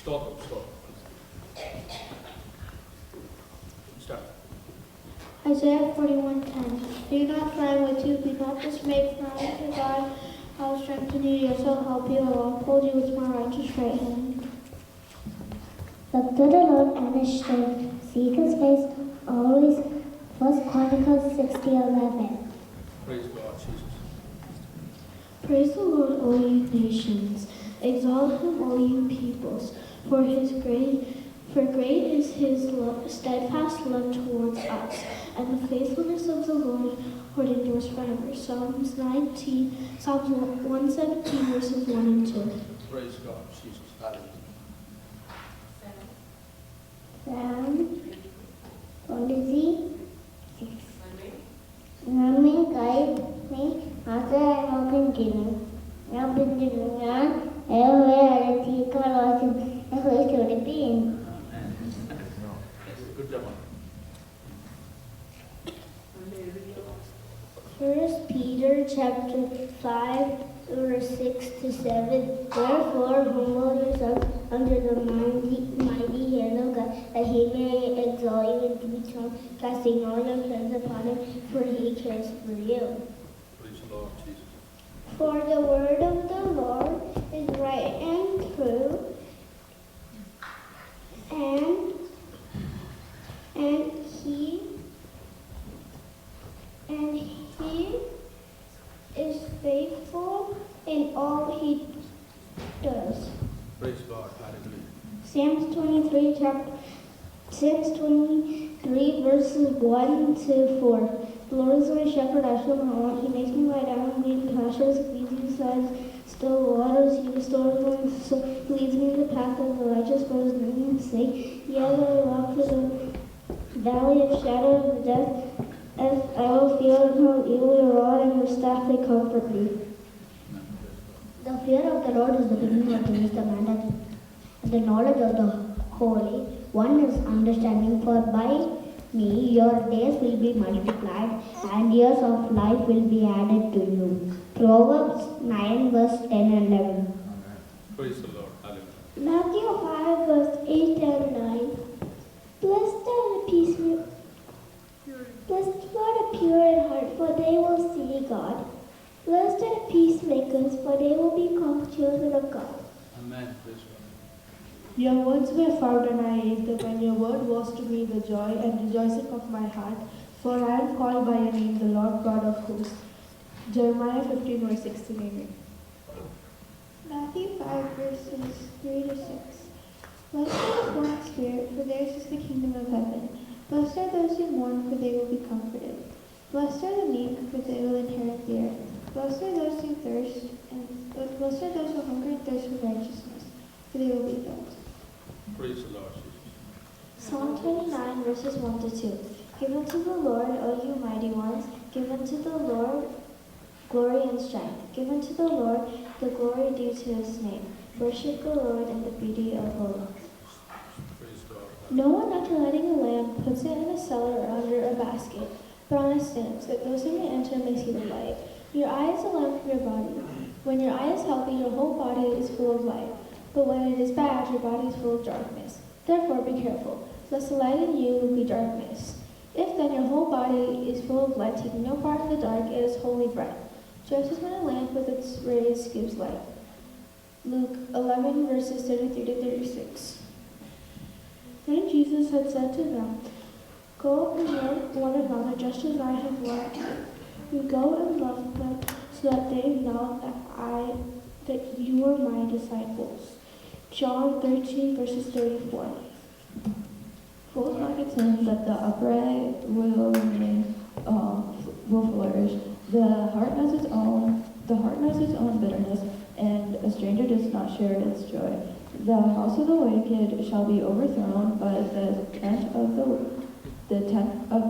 Stop. Isaiah 41:10. Do not cry with you, be not dismayed, for I am your God. I will strengthen you, yes, I will help you, I will uphold you with my righteous right hand. Look to the Lord and his strength, seek his face always. 1 Chronicles 60:11. Praise God, Jesus. Praise the Lord, all you nations. Exalt him, all you peoples. For great is his steadfast love towards us, and the faithfulness of the Lord endures forever. Psalms 117, verses 1 and 2. Praise God, Jesus. Hallelujah. Psalm 26. Namin kahit may asa ay mapinggilin. Napinggilin nga, tika losin, isuripin. Good job. 1 Peter chapter 5, verse 6 to 7. Therefore, humble yourself under the mighty hand of God, that he may exalt you in due time, casting all your cares upon him, for he cares for you. Praise the Lord, Jesus. For the word of the Lord is right and true, and he is faithful in all he does. Praise God. Hallelujah. Psalms 23, verses 1 to 4. The Lord is my shepherd, I shall not want. He makes me lie down in green pastures, leads me beside still waters. He restores my soul. He leads me in the path of the righteous for his name's sake. Yet I walk through the valley of shadow of death, as I will fear no evil. Your rod and your staff, they comfort me. The fear of the Lord is the beginning of the wisdom, and the knowledge of the Holy One is understanding. For by me your days will be multiplied, and years of life will be added to you. Proverbs 9, verse 10 and 11. Praise the Lord. Hallelujah. Matthew 5, verse 8 and 9. Blessed are the pure in heart, for they will see God. Blessed are the peacemakers, for they will be called children of God. Amen. Praise God. Your words were found and I ate them, and your word was to me the joy and rejoicing of my heart. For I am called by your name, the Lord God of hosts. Jeremiah 15, verse 16. Amen. Matthew 5, verses 3 to 6. Blessed are the poor in spirit, for theirs is the kingdom of heaven. Blessed are those who mourn, for they will be comforted. Blessed are the meek, for they will inherit the earth. Blessed are those who hunger and thirst for righteousness, for they will be filled. Praise the Lord, Jesus. Psalm 29, verses 1 to 2. Give unto the Lord, O you mighty ones, give unto the Lord glory and strength. Give unto the Lord the glory due to his name. Worship the Lord in the beauty of holiness. Praise God. No one, after lighting a lamp, puts it in a cellar or under a basket, but on a stand, so that those who may enter may see the light. Your eye is a lamp for your body. When your eye is healthy, your whole body is full of light. But when it is bad, your body is full of darkness. Therefore be careful, lest the light in you be darkness. If then your whole body is full of light, taking no part in the dark, it is wholly bright, just as when a lamp with its rays gives light. Luke 11, verses 33 to 36. Then Jesus had said to them, Go and love one another just as I have loved you. You go and love them so that they know that you are my disciples. John 13, verses 34. Fools might saying that the upright will remain, will flourish. The heart knows its own bitterness, and a stranger does not share its joy. The house of the wicked shall be overthrown, but the tent of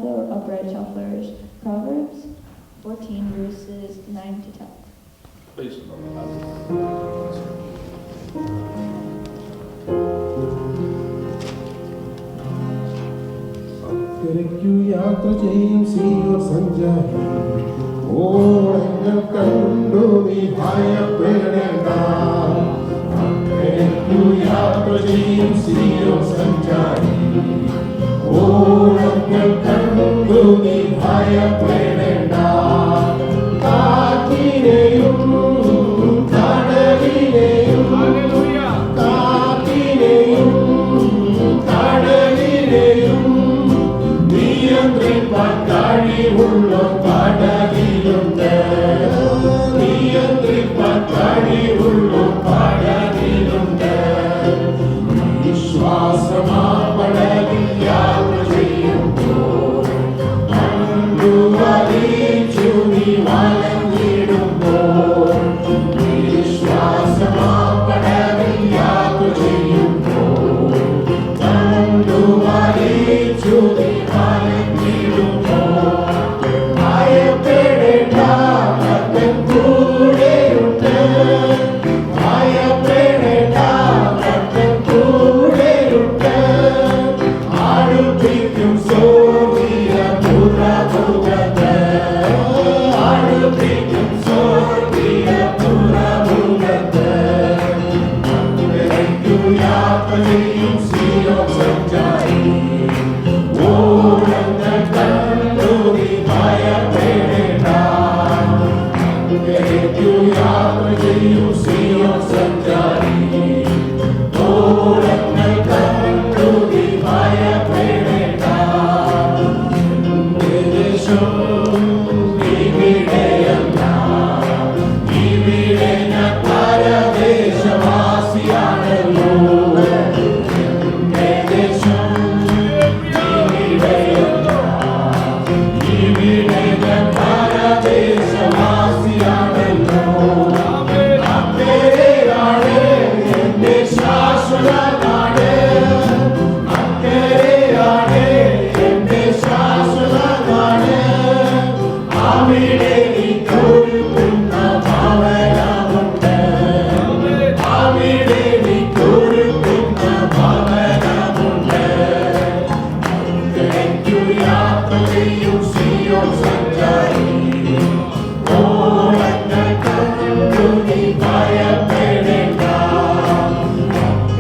the upright shall flourish. Proverbs 14, verses 9 to 10. Praise the Lord. Hallelujah. അക്കരയ്ക്കു യാത്ര ചെയ്യും സിയോൻ സഞ്ചാരി ഓളങ്ങൾ കണ്ടു നീ ഭയപ്പെടേണ്ട അക്കരയ്ക്കു യാത്ര ചെയ്യും സിയോൻ സഞ്ചാരി ഓളങ്ങൾ കണ്ടു അതെന്തു നീ ഭയപ്പെടേണ്ട. കാറ്റിനെയും കടലിനെയും കാറ്റിനെയും കടലിനെയും നിയന്ത്രിപ്പാൻ കഴിവുള്ള കടലിലുണ്ട്. നിയന്ത്രിപ്പാൻ കഴിവുള്ള കടലിലുണ്ട്. വിശ്വാസമാ പടലിൽ യാത്ര ചെയ്യുമ്പോൾ അമ്പുവലിച്ചു നീ വലഞ്ഞിടുമ്പോൾ. വിശ്വാസമാ പടലിൽ യാത്ര ചെയ്യുമ്പോൾ അമ്പുവലിച്ചു നീ വലഞ്ഞിടുമ്പോൾ. ഭയപ്പെടേണ്ട, കർത്തൻ കൂടെയുണ്ട്. ഭയപ്പെടേണ്ട, കർത്തൻ കൂടെയുണ്ട്. അടുപ്പിക്കും സ്വർഗീയ പുറമുഖത്ത്. അടുപ്പിക്കും സ്വർഗീയ പുറമുഖത്ത്. അങ്ങേക്കു യാത്ര ചെയ്യും സിയോൻ സഞ്ചാരി. ഓരങ്ങൾ കണ്ടു നീ ഭയപ്പെടേണ്ട. അങ്ങേക്കു യാത്ര ചെയ്യും സിയോൻ സഞ്ചാരി. ഓരങ്ങൾ കണ്ടു നീ ഭയപ്പെടേണ്ട. ദേശം ഇവിടെയല്ല, ഇവിടെ ഞാൻ പരദേശവാസിയാണല്ലോ. ദേശം ഇവിടെയല്ല, ഇവിടെ ഞാൻ പരദേശവാസിയാണല്ലോ. അക്കരെയാണ് എന്റെ ശാശ്വത നാട്. അക്കരെയാണ് എന്റെ ശാശ്വത നാട്. അവിടെ എനിക്കൊരുക്കുന്ന ഭവനമുണ്ട്. അവിടെ എനിക്കൊരുക്കുന്ന ഭവനമുണ്ട്. അങ്ങേക്കു യാത്ര ചെയ്യും സിയോൻ സഞ്ചാരി. ഓരങ്ങൾ കണ്ടു നീ ഭയപ്പെടേണ്ട.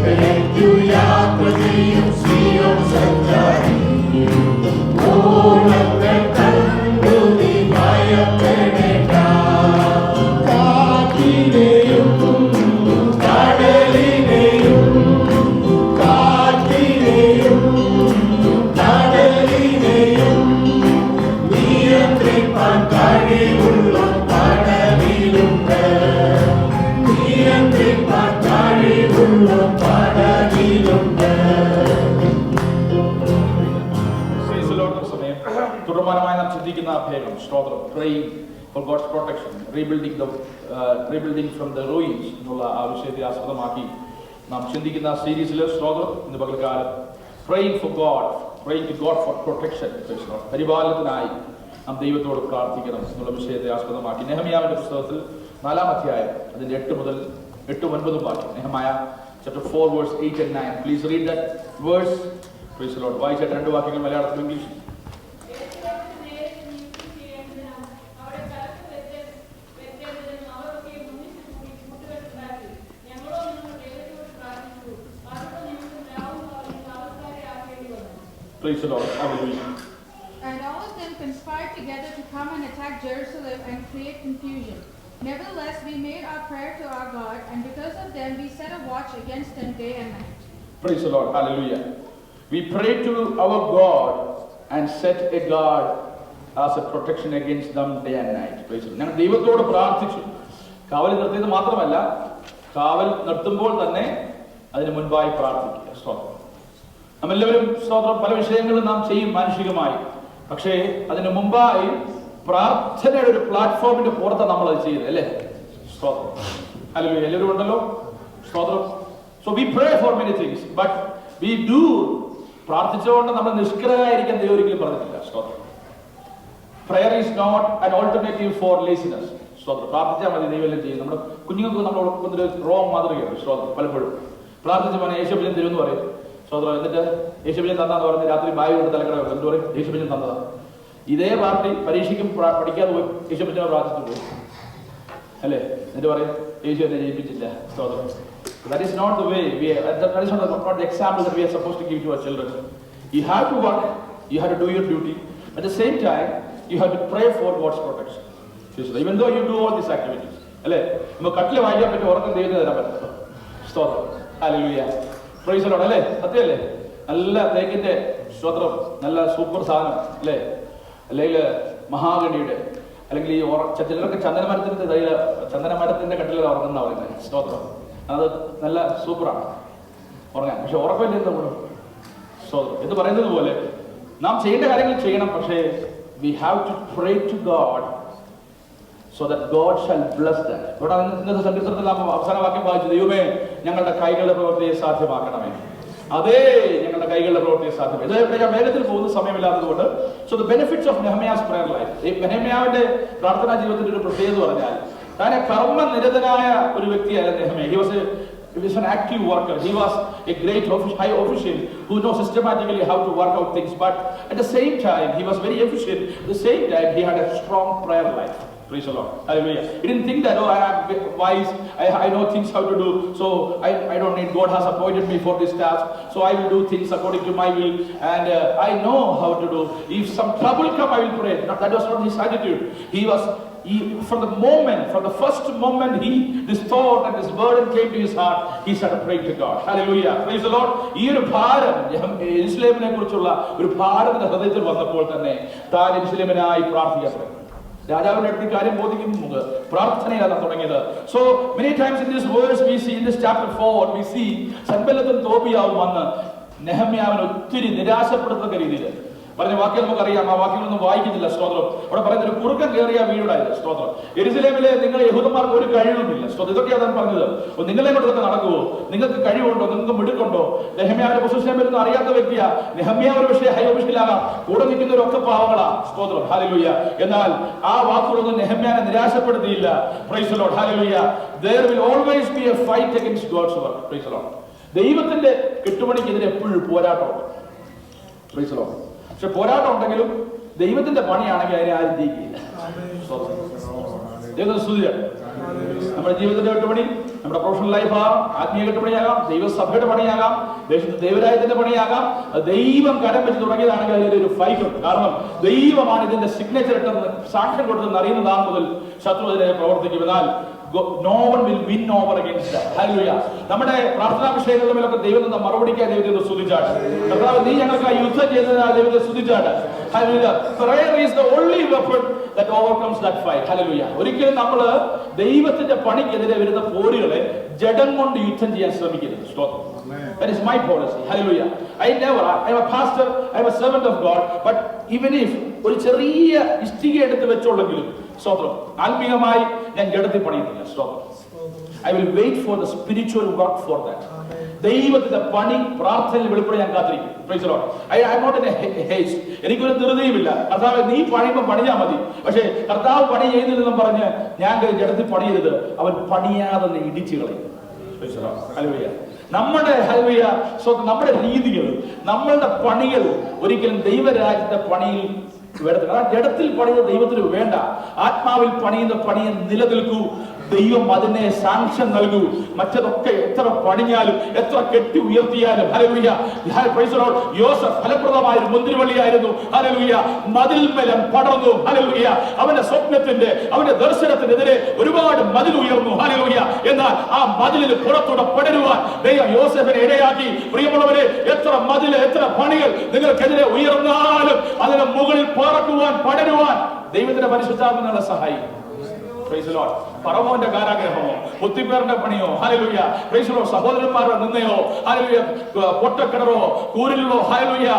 അങ്ങേക്കു യാത്ര ചെയ്യും സിയോൻ സഞ്ചാരി. ഓരങ്ങൾ കണ്ടു നീ ഭയപ്പെടേണ്ട. കാറ്റിനെയും കടലിനെയും കാറ്റിനെയും കടലിനെയും നിയന്ത്രിപ്പാൻ കഴിവുള്ള കടലിലുണ്ട്. നിയന്ത്രിപ്പാൻ കഴിവുള്ള കടലിലുണ്ട്. Praise the Lord. സമയം തുടർമാനമായി നാം ചിന്തിക്കുന്ന അഭയം സ്തോത്രം. Praying for God's protection, rebuilding from the ruins എന്നുള്ള ആ വിഷയത്തെ ആസ്പദമാക്കി നാം ചിന്തിക്കുന്ന സീരീസിലെ സ്തോത്രം ഇന്ന് പകൽക്കാലം praying for God for protection. Praise the Lord. പരിപാലനത്തിനായി നാം ദൈവത്തോട് പ്രാർത്ഥിക്കണം എന്നുള്ള വിഷയത്തെ ആസ്പദമാക്കി നെഹമ്യാവിന്റെ പുസ്തകത്തിൽ 4-ാം അധ്യായം അതിന്റെ 8 മുതൽ 8-9 വാക്യം. നെഹമ്യാ chapter 4 verse 8 and 9. Please read that verse. Praise the Lord. വായിച്ച 2 വാക്യങ്ങൾ മലയാളത്തിൽ English. Praise the Lord. Hallelujah. And all of them conspired together to come and attack Jerusalem and create confusion. Nevertheless, we made our prayer to our God, and because of them we set a watch against them day and night. Praise the Lord. Hallelujah. We prayed to our God and set a guard as a protection against them day and night. Praise the Lord. ഞങ്ങൾ ദൈവത്തോട് പ്രാർത്ഥിച്ചു. കാവൽ നിർത്തിയത് മാത്രമല്ല, കാവൽ നിർത്തുമ്പോൾ തന്നെ അതിന് മുൻപായി പ്രാർത്ഥിക്കുക. സ്തോത്രം. നമ്മെല്ലാവരും സ്തോത്രം പല വിഷയങ്ങളും നാം ചെയ്യും മാനുഷികമായി. പക്ഷേ അതിന് മുമ്പായി പ്രാർത്ഥനയുടെ ഒരു പ്ലാറ്റ്ഫോമിന്റെ പുറത്ത് നമ്മൾ അത് ചെയ്യുന്നത് അല്ലേ? സ്തോത്രം. ഹല്ലേലൂയ. എല്ലാവരും ഉണ്ടല്ലോ? സ്തോത്രം. So we pray for many things, but we do. പ്രാർത്ഥിച്ചുകൊണ്ട് നമ്മൾ നിഷ്ക്രിയരായിരിക്കാൻ ദൈവം ഒരിക്കലും പറഞ്ഞിട്ടില്ല. സ്തോത്രം. Prayer is not an alternative for laziness. സ്തോത്രം. പ്രാർത്ഥിച്ചാൽ മതി, ദൈവം എല്ലാം ചെയ്യും. നമ്മുടെ കുഞ്ഞുങ്ങൾക്ക് നമ്മൾ കൊടുക്കുന്നൊരു റോങ് മാതൃകയാണ്. സ്തോത്രം. പലപ്പോഴും പ്രാർത്ഥിച്ച് മോനെ യേശുബിജൻ തരുമെന്ന് പറയും. സ്തോത്രം. എന്നിട്ട് യേശുബിജൻ തന്നാന്ന് പറഞ്ഞ് രാത്രി ബാഗ് കൊണ്ട് തലക്കട എന്ത് പറയും? യേശുബിജൻ തന്നതാ. ഇതേ പാർട്ടി പരീക്ഷയ്ക്കും പഠിക്കാതെ പോയി യേശുബിജനെ പ്രാർത്ഥിച്ചു പോകും അല്ലേ? എന്നിട്ട് പറയും യേശു എന്നെ ജയിപ്പിച്ചില്ല. സ്തോത്രം. That is not the way that is not the example that we are supposed to give to our children. You have to work, you have to do your duty, At the same time, you have to pray for God's protection. Even though you do all these activities. അല്ലേ? നമുക്ക് കട്ടില് വായിക്കാൻ പറ്റും, ഉറക്കം ദൈവത്തിന് തരാൻ പറ്റും. സ്തോത്രം. ഹല്ലേലൂയ. Praise the Lord. അല്ലേ? സത്യമല്ലേ? നല്ല തേക്കിന്റെ സ്തോത്രം, നല്ല സൂപ്പർ സാധനം അല്ലേ? അല്ലെങ്കിൽ മഹാഗണിയുടെ, അല്ലെങ്കിൽ ഈ ചിലരൊക്കെ ചന്ദനമരത്തിന്റെ കട്ടിലാണ് ഉറങ്ങുന്ന പറയുന്നത്. സ്തോത്രം. അത് നല്ല സൂപ്പറാണ് ഉറങ്ങാൻ. പക്ഷെ ഉറക്കമില്ല നമ്മൾ. സ്തോത്രം എന്ന് പറയുന്നത് പോലെ നാം ചെയ്യേണ്ട കാര്യങ്ങൾ ചെയ്യണം. പക്ഷേ we have to pray to God so that God shall bless that. ഇവിടെ ഇന്നത്തെ സങ്കീർത്തനത്തിൽ നാം അവസാന വാക്യം വായിച്ചു, ദൈവമേ ഞങ്ങളുടെ കൈകളുടെ പ്രവൃത്തിയെ സാധ്യമാക്കണമേ. അതേ, ഞങ്ങളുടെ കൈകളുടെ പ്രവൃത്തിയെ സാധ്യത. ഇത് ഞാൻ വേഗത്തിൽ പോകുന്ന സമയമില്ലാത്തതുകൊണ്ട്. So the benefits of Nehemiah's prayer life. ഈ നെഹമ്യാവിന്റെ പ്രാർത്ഥനാ ജീവിതത്തിന്റെ ഒരു പ്രത്യേകത പറഞ്ഞാൽ, താൻ കർമ്മനിരതനായ ഒരു വ്യക്തിയായ Nehemiah. He was an active worker. He was a great high official who knows systematically how to work out things. But at the same time, he was very efficient. At the same time, he had a strong prayer life. Praise the Lord. Hallelujah. He didn't think that, oh, I am wise, I know things how to do, so I don't need, God has appointed me for this task, so I will do things according to my will, and I know how to do. If some trouble come, I will pray. No, that was not his attitude. From the first moment this thought and this burden came to his heart, he started praying to God. Hallelujah. Praise the Lord. ഈ ഒരു ഭാരം, യെരൂശലേമിനെ കുറിച്ചുള്ള ഒരു ഭാരം ഹൃദയത്തിൽ വന്നപ്പോൾ തന്നെ താൻ യെരൂശലേമിനായി പ്രാർത്ഥിക്കാൻ തുടങ്ങി. രാജാവിന്റെ അടുത്ത് കാര്യം ബോധിക്കുന്നു, പ്രാർത്ഥനയാണ് തുടങ്ങിയത്. So many times in this verse we see, in this chapter 4 we see സൻബല്ലത്തും തോബിയാവും വന്ന് നെഹമ്യാവിനെ ഒത്തിരി നിരാശപ്പെടുത്തുന്ന രീതിയിൽ പറഞ്ഞ വാക്യം നമുക്കറിയാം. ആ വാക്യങ്ങളൊന്നും വായിക്കുന്നില്ല. സ്തോത്രം. അവിടെ പറയുന്ന ഒരു കുറുക്കൻ കയറിയ വീടായത്. സ്തോത്രം. യെരൂശലേമിലെ നിങ്ങൾ യഹൂദന്മാർക്ക് ഒരു കഴിവുമില്ല. സ്തോത്രം. ഇതൊക്കെയാണ് താൻ പറഞ്ഞത്. നിങ്ങളെ കൊണ്ട് ഇതൊക്കെ നടക്കുമോ? നിങ്ങൾക്ക് കഴിവുണ്ടോ? നിങ്ങൾക്ക് മിടുക്കുണ്ടോ? നെഹമ്യാവിന്റെ പൊസിഷനെ പറ്റി അറിയാത്ത വ്യക്തിയാ. നെഹമ്യാവ് ഒരു പക്ഷേ ഹൈ ഓഫീസിലാകാം, കൂടെ നിൽക്കുന്നവരൊക്കെ പാവങ്ങളാ. സ്തോത്രം. ഹല്ലേലൂയ. എന്നാൽ ആ വാക്കുകളൊന്നും നെഹമ്യാവിനെ നിരാശപ്പെടുത്തിയില്ല. Praise the Lord. Hallelujah. There will always be a fight against God's work. Praise the Lord. ദൈവത്തിന്റെ കെട്ടുപണിക്കെതിരെ എപ്പോഴും പോരാട്ടമുണ്ട്. Price the Lord. പക്ഷെ പോരാട്ടം ഉണ്ടെങ്കിലും ദൈവത്തിന്റെ പണിയാണെങ്കിൽ അതിനെ ആരും ജയിക്കില്ല. നമ്മുടെ ജീവിതത്തിന്റെ കെട്ടുപണി, നമ്മുടെ പ്രൊഫഷണൽ ലൈഫാകാം, ആത്മീയ കെട്ടുപണിയാകാം, ദൈവസഭയുടെ പണിയാകാം, ദേശത്ത് ദൈവരാജ്യത്തിന്റെ പണിയാകാം. ദൈവം കരം വെച്ച് തുടങ്ങിയതാണെങ്കിൽ അതിലൊരു ഫൈറ്റ് ഉണ്ട്. കാരണം ദൈവമാണ് ഇതിന്റെ സിഗ്നേച്ചർ ഇട്ടെന്ന് സാക്ഷ്യം കൊടുത്തെന്ന് അറിയുന്ന നാൾ മുതൽ ശത്രു അതിനെ പ്രവർത്തിക്കും. എന്നാൽ no one will win over against that. Hallelujah. നമ്മുടെ പ്രാർത്ഥനാ വിഷയങ്ങളുടെ മേലൊക്കെ ദൈവത്തിന്റെ മറുപടിക്കായി ദൈവത്തെ സ്തുതിച്ചാട്ടെ. കർത്താവേ, നീ ഞങ്ങൾക്ക് യുദ്ധം ചെയ്തതിനാൽ ദൈവത്തെ സ്തുതിച്ചാട്ടെ. Hallelujah. Prayer is the only weapon that overcomes that fight. Hallelujah. ഒരിക്കലും നമ്മൾ ദൈവത്തിന്റെ പണിക്കെതിരെ വരുന്ന പോരുകളെ ജഡം കൊണ്ട് യുദ്ധം ചെയ്യാൻ ശ്രമിക്കരുത്. സ്തോത്രം. That is my policy. Hallelujah. I am a pastor, I am a servant of God, but even if ഒരു ചെറിയ ഇഷ്ടിക എടുത്ത് വെച്ചോളെങ്കിലും സ്തോത്രം, ആത്മീയമായി ഞാൻ ജഡത്തിൽ പണിയുന്നില്ല. സ്തോത്രം. I will wait for the spiritual work for that. ദൈവത്തിന്റെ പണി പ്രാർത്ഥനയിൽ വെളിപ്പെടെ ഞാൻ കാത്തിരിക്കും. Praise the Lord. I am not in a haste. എനിക്കൊരു ധൃതിയുമില്ല. കർത്താവ് നീ പണിയുമ്പോൾ പണിയാ മതി. പക്ഷേ കർത്താവ് പണി ചെയ്യുന്നില്ലെന്നും പറഞ്ഞ് ഞാൻ ജഡത്തിൽ പണിയരുത്. അവൻ പണിയാതെ ഇടിച്ചു കളയും. Praise the Lord. Hallelujah. നമ്മുടെ നമ്മുടെ രീതികൾ, നമ്മളുടെ പണികൾ ഒരിക്കലും ദൈവരാജ്യത്തെ പണിയിൽ വരത്തില്ല. ജഡത്തിൽ പണിയുന്ന ദൈവത്തിന് വേണ്ട. ആത്മാവിൽ പണിയുന്ന പണിയെ നിലനിൽക്കൂ. ദൈവം അതിനെ സാങ്ഷൻ നൽകൂ. മറ്റതൊക്കെ എത്ര പണിഞ്ഞാലും എത്ര കെട്ടി ഉയർത്തിയാലും. ഹല്ലേലൂയ. Praise the Lord. യോസഫ് ഫലപ്രദമായ ഒരു മുന്തിരിവള്ളിയായിരുന്നു. ഹല്ലേലൂയ. മതിൽമേലം പടർന്നു. ഹല്ലേലൂയ. അവന്റെ സ്വപ്നത്തിന്റെ, അവന്റെ ദർശനത്തിനെതിരെ ഒരുപാട് മതിൽ ഉയർന്നു. ഹല്ലേലൂയ. എന്നാൽ ആ മതിലിന് പുറത്തൂടെ പടരുവാൻ ദൈവം യോസഫിനെ ഇടയാക്കി. പ്രിയമുള്ളവരെ, എത്ര മതിൽ, എത്ര പണികൾ നിങ്ങൾക്കെതിരെ ഉയർന്നാലും അതിന് മുകളിൽ പറക്കുവാൻ, പടരുവാൻ ദൈവത്തിന്റെ പരിശുദ്ധാത്മാവിനെ സഹായിക്കും. Praise the Lord. ഫറവോന്റെ കാരാഗ്രഹമോ, പുത്തിപ്പേറിന്റെ പണിയോ, ഹല്ലേലൂയ, പ്രൈസ് ദി ലോർഡ്, സഹോദരന്മാരുടെ നിന്നയോ, ഹല്ലേലൂയ, പൊട്ടക്കിണറോ, കൂരിലോ, ഹല്ലേലൂയ,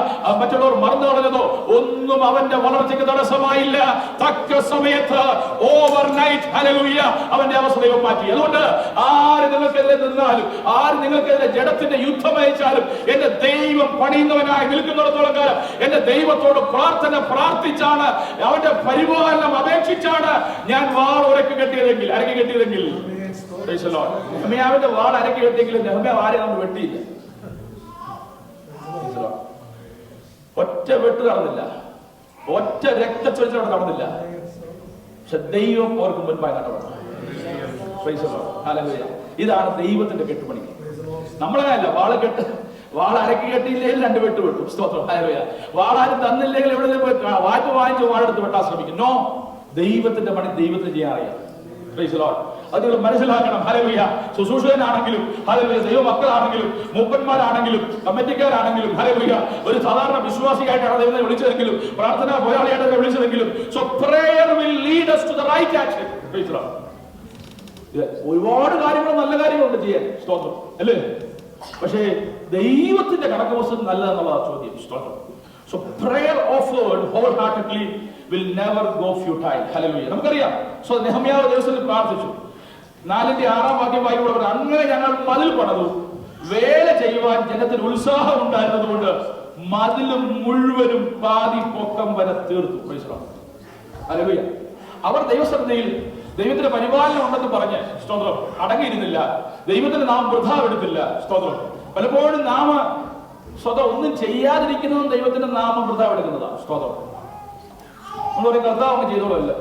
മറ്റുള്ളവർ മറന്നു കളഞ്ഞതോ ഒന്നും അവന്റെ വളർച്ചയ്ക്ക് തടസ്സമായില്ല. തക്ക സമയത്ത് ഓവർനൈറ്റ്, ഹല്ലേലൂയ, അവന്റെ അവസ്ഥ ദൈവം മാറ്റി. അതുകൊണ്ട് ആര് നിങ്ങൾക്കെതിരെ നിന്നാലും, ആര് നിങ്ങൾക്കെതിരെ ജഡത്തിന്റെ യുദ്ധം അയച്ചാലും, എന്റെ ദൈവം പണിയുന്നവനായി നിൽക്കുന്നിടത്തോളം കാലം എന്റെ ദൈവത്തോട് പ്രാർത്ഥിച്ചാണ്, അവന്റെ പരിപാലനം അപേക്ഷിച്ചാണ് ഞാൻ വാൾ ഉരക്കി കെട്ടിയതെങ്കിൽ, അരക്കി കെട്ടിയതെങ്കിൽ, നെഹമ്യാവിന്റെ വാൾ അരക്കി കെട്ടിയെങ്കിലും നെഹമ്യാവ് ആരെയും നമ്മൾ വെട്ടിയില്ല. ഒറ്റ വെട്ട് നടന്നില്ല, ഒറ്റ രക്തച്ചൊരിച്ചിൽ നടന്നില്ല. പക്ഷെ ദൈവം അവർക്ക് മുൻപായി നടന്നു. ഇതാണ് ദൈവത്തിന്റെ കെട്ടുപണി. നമ്മളെയല്ല വാള് കെട്ട് വാൾ അരക്കി കെട്ടിയില്ലെങ്കിൽ 2 വെട്ട് വെട്ടും. സ്തോത്രം. ഹല്ലേലൂയ. വാളാരും തന്നില്ലെങ്കിൽ എവിടെ പോയി വാങ്ങിച്ച് വാളെടുത്ത് വെട്ടാൻ ശ്രമിക്കും. നോ, ദൈവത്തിന്റെ പണി ദൈവത്തിന് ചെയ്യാൻ അറിയാം. Price the Lord. അത് നിങ്ങൾ മനസ്സിലാക്കണം. ഹല്ലേലൂയ. ശുശ്രൂഷകനാണെങ്കിലും, ഹല്ലേലൂയ, ദൈവമക്കളാണെങ്കിലും, മൂപ്പന്മാരാണെങ്കിലും, കമ്മിറ്റിക്കാരാണെങ്കിലും, ഹല്ലേലൂയ, ഒരു സാധാരണ വിശ്വാസിയായിട്ടാണ് ദൈവത്തെ വിളിച്ചതെങ്കിലും, പ്രാർത്ഥനാ പോരാളിയായിട്ടാണ് വിളിച്ചതെങ്കിലും, so prayer will lead us to the right action. Price the Lord. ഒരുപാട് കാര്യങ്ങൾ, നല്ല കാര്യങ്ങളുണ്ട് ചെയ്യാൻ. സ്തോത്രം. അല്ലേ? പക്ഷേ ദൈവത്തിന്റെ കണക്ക് പുസ്തകം നല്ലതെന്നുള്ളതാണ് ചോദ്യം. സ്തോത്രം. So prayer offered wholeheartedly will never go futile. Hallelujah. നമുക്കറിയാം. സോ നെഹമ്യാവ് ദിവസത്തിൽ പ്രാർത്ഥിച്ചു. 4-6 വാക്യം വായിക്കുമ്പോൾ അങ്ങനെ ഞങ്ങൾ മതിൽ പണിതു, വേല ചെയ്യുവാൻ ജനത്തിന് ഉത്സാഹം ഉണ്ടായിരുന്നതുകൊണ്ട് മതിലും മുഴുവനും പാതി പൊക്കം വരെ തീർത്തു. Price the Lord. ഹല്ലേലൂയ. അവർ ദൈവസന്നിധിയിൽ ദൈവത്തിന്റെ പരിപാലനം ഉണ്ടെന്ന് പറഞ്ഞ് സ്തോത്രം അടങ്ങിയിരുന്നില്ല. ദൈവത്തിന്റെ നാം വൃഥാവെടുത്തില്ല. സ്തോത്രം. പലപ്പോഴും നാം സ്വതം ഒന്നും ചെയ്യാതിരിക്കുന്നതും ദൈവത്തിന്റെ നാമം വൃഥാവെടുക്കുന്നതാണ്. സ്തോത്രം. നമ്മൾ പറയും കർത്താവ് അങ്ങ് ചെയ്തോളല്ല,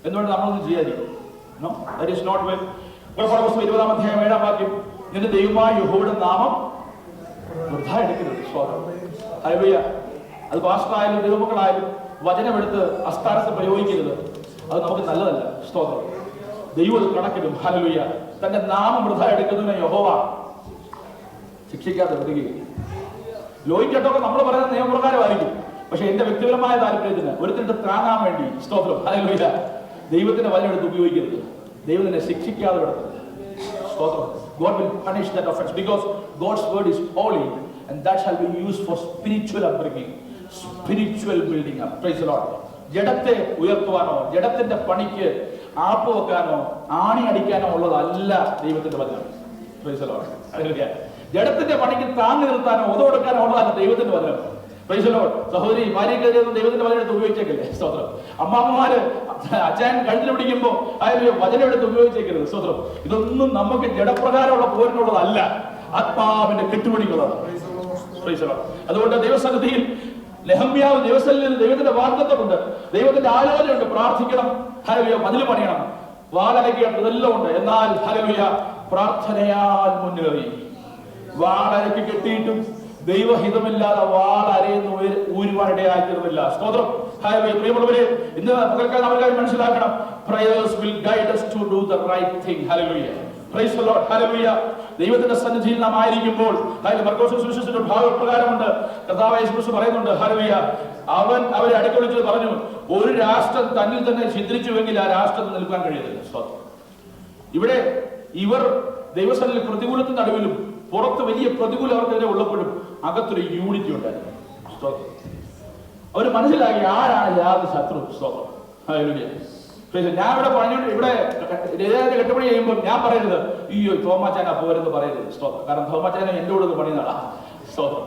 എന്തുകൊണ്ട് നമ്മളൊന്നും ചെയ്യാതിരിക്കും? No, that is not well. 20-ാം അധ്യായം 7-ാം വാക്യം, നിന്റെ ദൈവമായ യഹോവയുടെ നാമം വൃഥാ എടുക്കരുത്. സ്തോത്രം. ഹല്ലേലൂയ. അത് പാസ്റ്ററായാലും ദൈവമക്കളായാലും വചനമെടുത്ത് അസ്ഥാനത്ത് പ്രയോഗിക്കരുത്. അത് നമുക്ക് നല്ലതല്ല. സ്തോത്രം. ദൈവം അത് കണക്കിടും. ഹല്ലേലൂയ. തന്റെ നാമം വൃഥാ എടുക്കുന്നതിനെ യഹോവ ശിക്ഷിക്കാതെ വിടുകയില്ല. ലോഹിക്കട്ടൊക്കെ നമ്മൾ പറയുന്ന നിയമപ്രകാരമായിരിക്കും. പക്ഷെ എന്റെ വ്യക്തിപരമായ താല്പര്യത്തിന് ഒരുത്തിന്റെ താങ്ങാൻ വേണ്ടി സ്തോത്രം ഹല്ലേലൂയ ദൈവത്തിന്റെ വചനമെടുത്ത് ഉപയോഗിക്കരുത്. ദൈവം നിന്നെ ശിക്ഷിക്കാതെ വിടരുത്. സ്തോത്രം. God will punish that offense because God's word is holy and that shall be used for spiritual upbringing, spiritual building up. Praise the Lord. ജഡത്തെ ഉയർത്തുവാനോ ജഡത്തിന്റെ പണിക്ക് ആപ്പ് വെക്കാനോ ആണി അടിക്കാനോ ഉള്ളതല്ല ദൈവത്തിന്റെ വചനം. Praise the Lord. ഹല്ലേലൂയ. ജഡത്തിന്റെ പണിക്ക് താങ്ങി നിർത്താനോ ഉതവെടുക്കാനോ ഉള്ളതല്ല ദൈവത്തിന്റെ വചനം. Price the Lord. സഹോദരി ഭാര്യയ്ക്ക് ദൈവത്തിന്റെ വചനം എടുത്ത് ഉപയോഗിച്ചേക്കല്ലേ. സ്തോത്രം. അമ്മാമ്മമാര് അച്ഛൻ കഴുത്തിൽ പിടിക്കുമ്പോൾ അതിൽ വചനം എടുത്ത് ഉപയോഗിച്ചേക്കരുത്. സ്തോത്രം. ഇതൊന്നും നമുക്ക് ജഡപ്രകാരമുള്ള പോരിനുള്ളതല്ല, ആത്മാവിന്റെ കെട്ടുപിടിക്കുള്ളതാണ്. Price the Lord. അതുകൊണ്ട് ദൈവസന്നിധിയിൽ നെഹമ്യാവ് ദൈവസന്നിധിയിൽ ദൈവത്തിന്റെ വാഗ്ദത്തമുണ്ട്, ദൈവത്തിന്റെ ആലോചനയുണ്ട്. പ്രാർത്ഥിക്കണം. ഹല്ലേലൂയ. മതിൽ പണിയണം, വാളരയ്ക്കണം, ഇതെല്ലാം ഉണ്ട്. എന്നാൽ ഹല്ലേലൂയ പ്രാർത്ഥനയാൽ മുന്നേറി. വാളരയ്ക്ക് കെട്ടിയിട്ടും ദൈവഹിതമില്ലാതെ വാളരയെന്ന് ഊരുവാനിടയാക്കിയിരുന്നില്ല. സ്തോത്രം. ഹല്ലേലൂയ. പ്രിയമുള്ളവരെ, ഇന്ന് പകൽക്കാലം നമ്മൾ കാര്യം മനസ്സിലാക്കണം. prayers will guide us to do the right thing. Hallelujah. Praise the Lord. Hallelujah. ദൈവത്തിന്റെ സന്നിധിയിൽ നാം ആയിരിക്കുമ്പോൾ മർക്കോസ് സുവിശേഷത്തിന്റെ ഭാഗപ്രകാരമുണ്ട്. കർത്താവായ യേശുക്രിസ്തു പറയുന്നുണ്ട്. ഹല്ലേലൂയ. അവൻ അവരെ അടുക്കൽ വിളിച്ച് പറഞ്ഞു, ഒരു രാഷ്ട്രം തന്നിൽ തന്നെ ഛിദ്രിച്ചുവെങ്കിൽ ആ രാഷ്ട്രത്തിൽ നിൽക്കാൻ കഴിയത്തില്ല. സ്തോത്രം. ഇവിടെ ഇവർ ദൈവസന്നിധിയിൽ പ്രതികൂലത്തിന്റെ നടുവിലും പുറത്ത് വലിയ പ്രതികൂലം അവർക്കെതിരെ ഉള്ളപ്പോഴും അകത്തൊരു യൂണിറ്റി ഉണ്ടായിരുന്നു. സ്തോത്രം. അവർ മനസ്സിലാക്കി ആരാണ് യാതൊരു ശത്രു. സ്തോത്രം. ഹല്ലേലൂയ. ഞാൻ ഇവിടെ പറഞ്ഞോണ്ട് ഇവിടെ കെട്ടുപണി ചെയ്യുമ്പോൾ ഞാൻ പറയരുത് അയ്യോ തോമാച്ചാന പോരെന്ന് പറയരുത്. സ്തോത്രം. കാരണം തോമാച്ചാന എന്റെ കൂടെ പണി നടാ. സ്തോത്രം.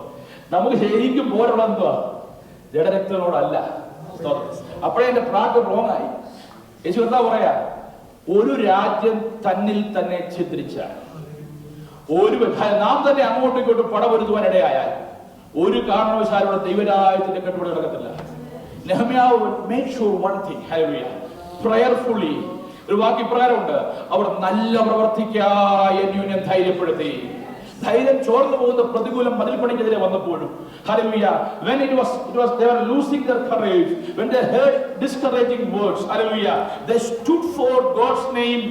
നമുക്ക് ശരിക്കും പോരുള്ള എന്തുവാ? ജഡരക്തനോടല്ല. സ്തോത്രം. അപ്പോഴേ എന്റെ പ്രാക്ക് റോങ് ആയി. യേശു എന്താ പറയാ? ഒരു രാജ്യം തന്നിൽ തന്നെ ഛിദ്രിച്ചാൽ, നാം തന്നെ അങ്ങോട്ടും ഇങ്ങോട്ടും പടപൊരുത്തുവാനിടയായാൽ ഒരു കാരണവശാലുള്ള ദൈവരാജ്യത്തിന്റെ കെട്ടുപടി നടക്കത്തില്ല. നെഹമ്യാവ് make sure one thing. Hallelujah. Prayerfully ഒരു വാക്യപ്രകാരമുണ്ട്, അവർ നല്ല പ്രവർത്തിക്കായി അന്യോന്യം ധൈര്യപ്പെടുത്തി. ധൈര്യം ചോർന്നു പോകുന്ന പ്രതികൂലം മതിൽ പണിക്കെതിരെ വന്നപ്പോഴും hallelujah when it was they were losing their courage, when they heard discouraging words, hallelujah, they stood for God's name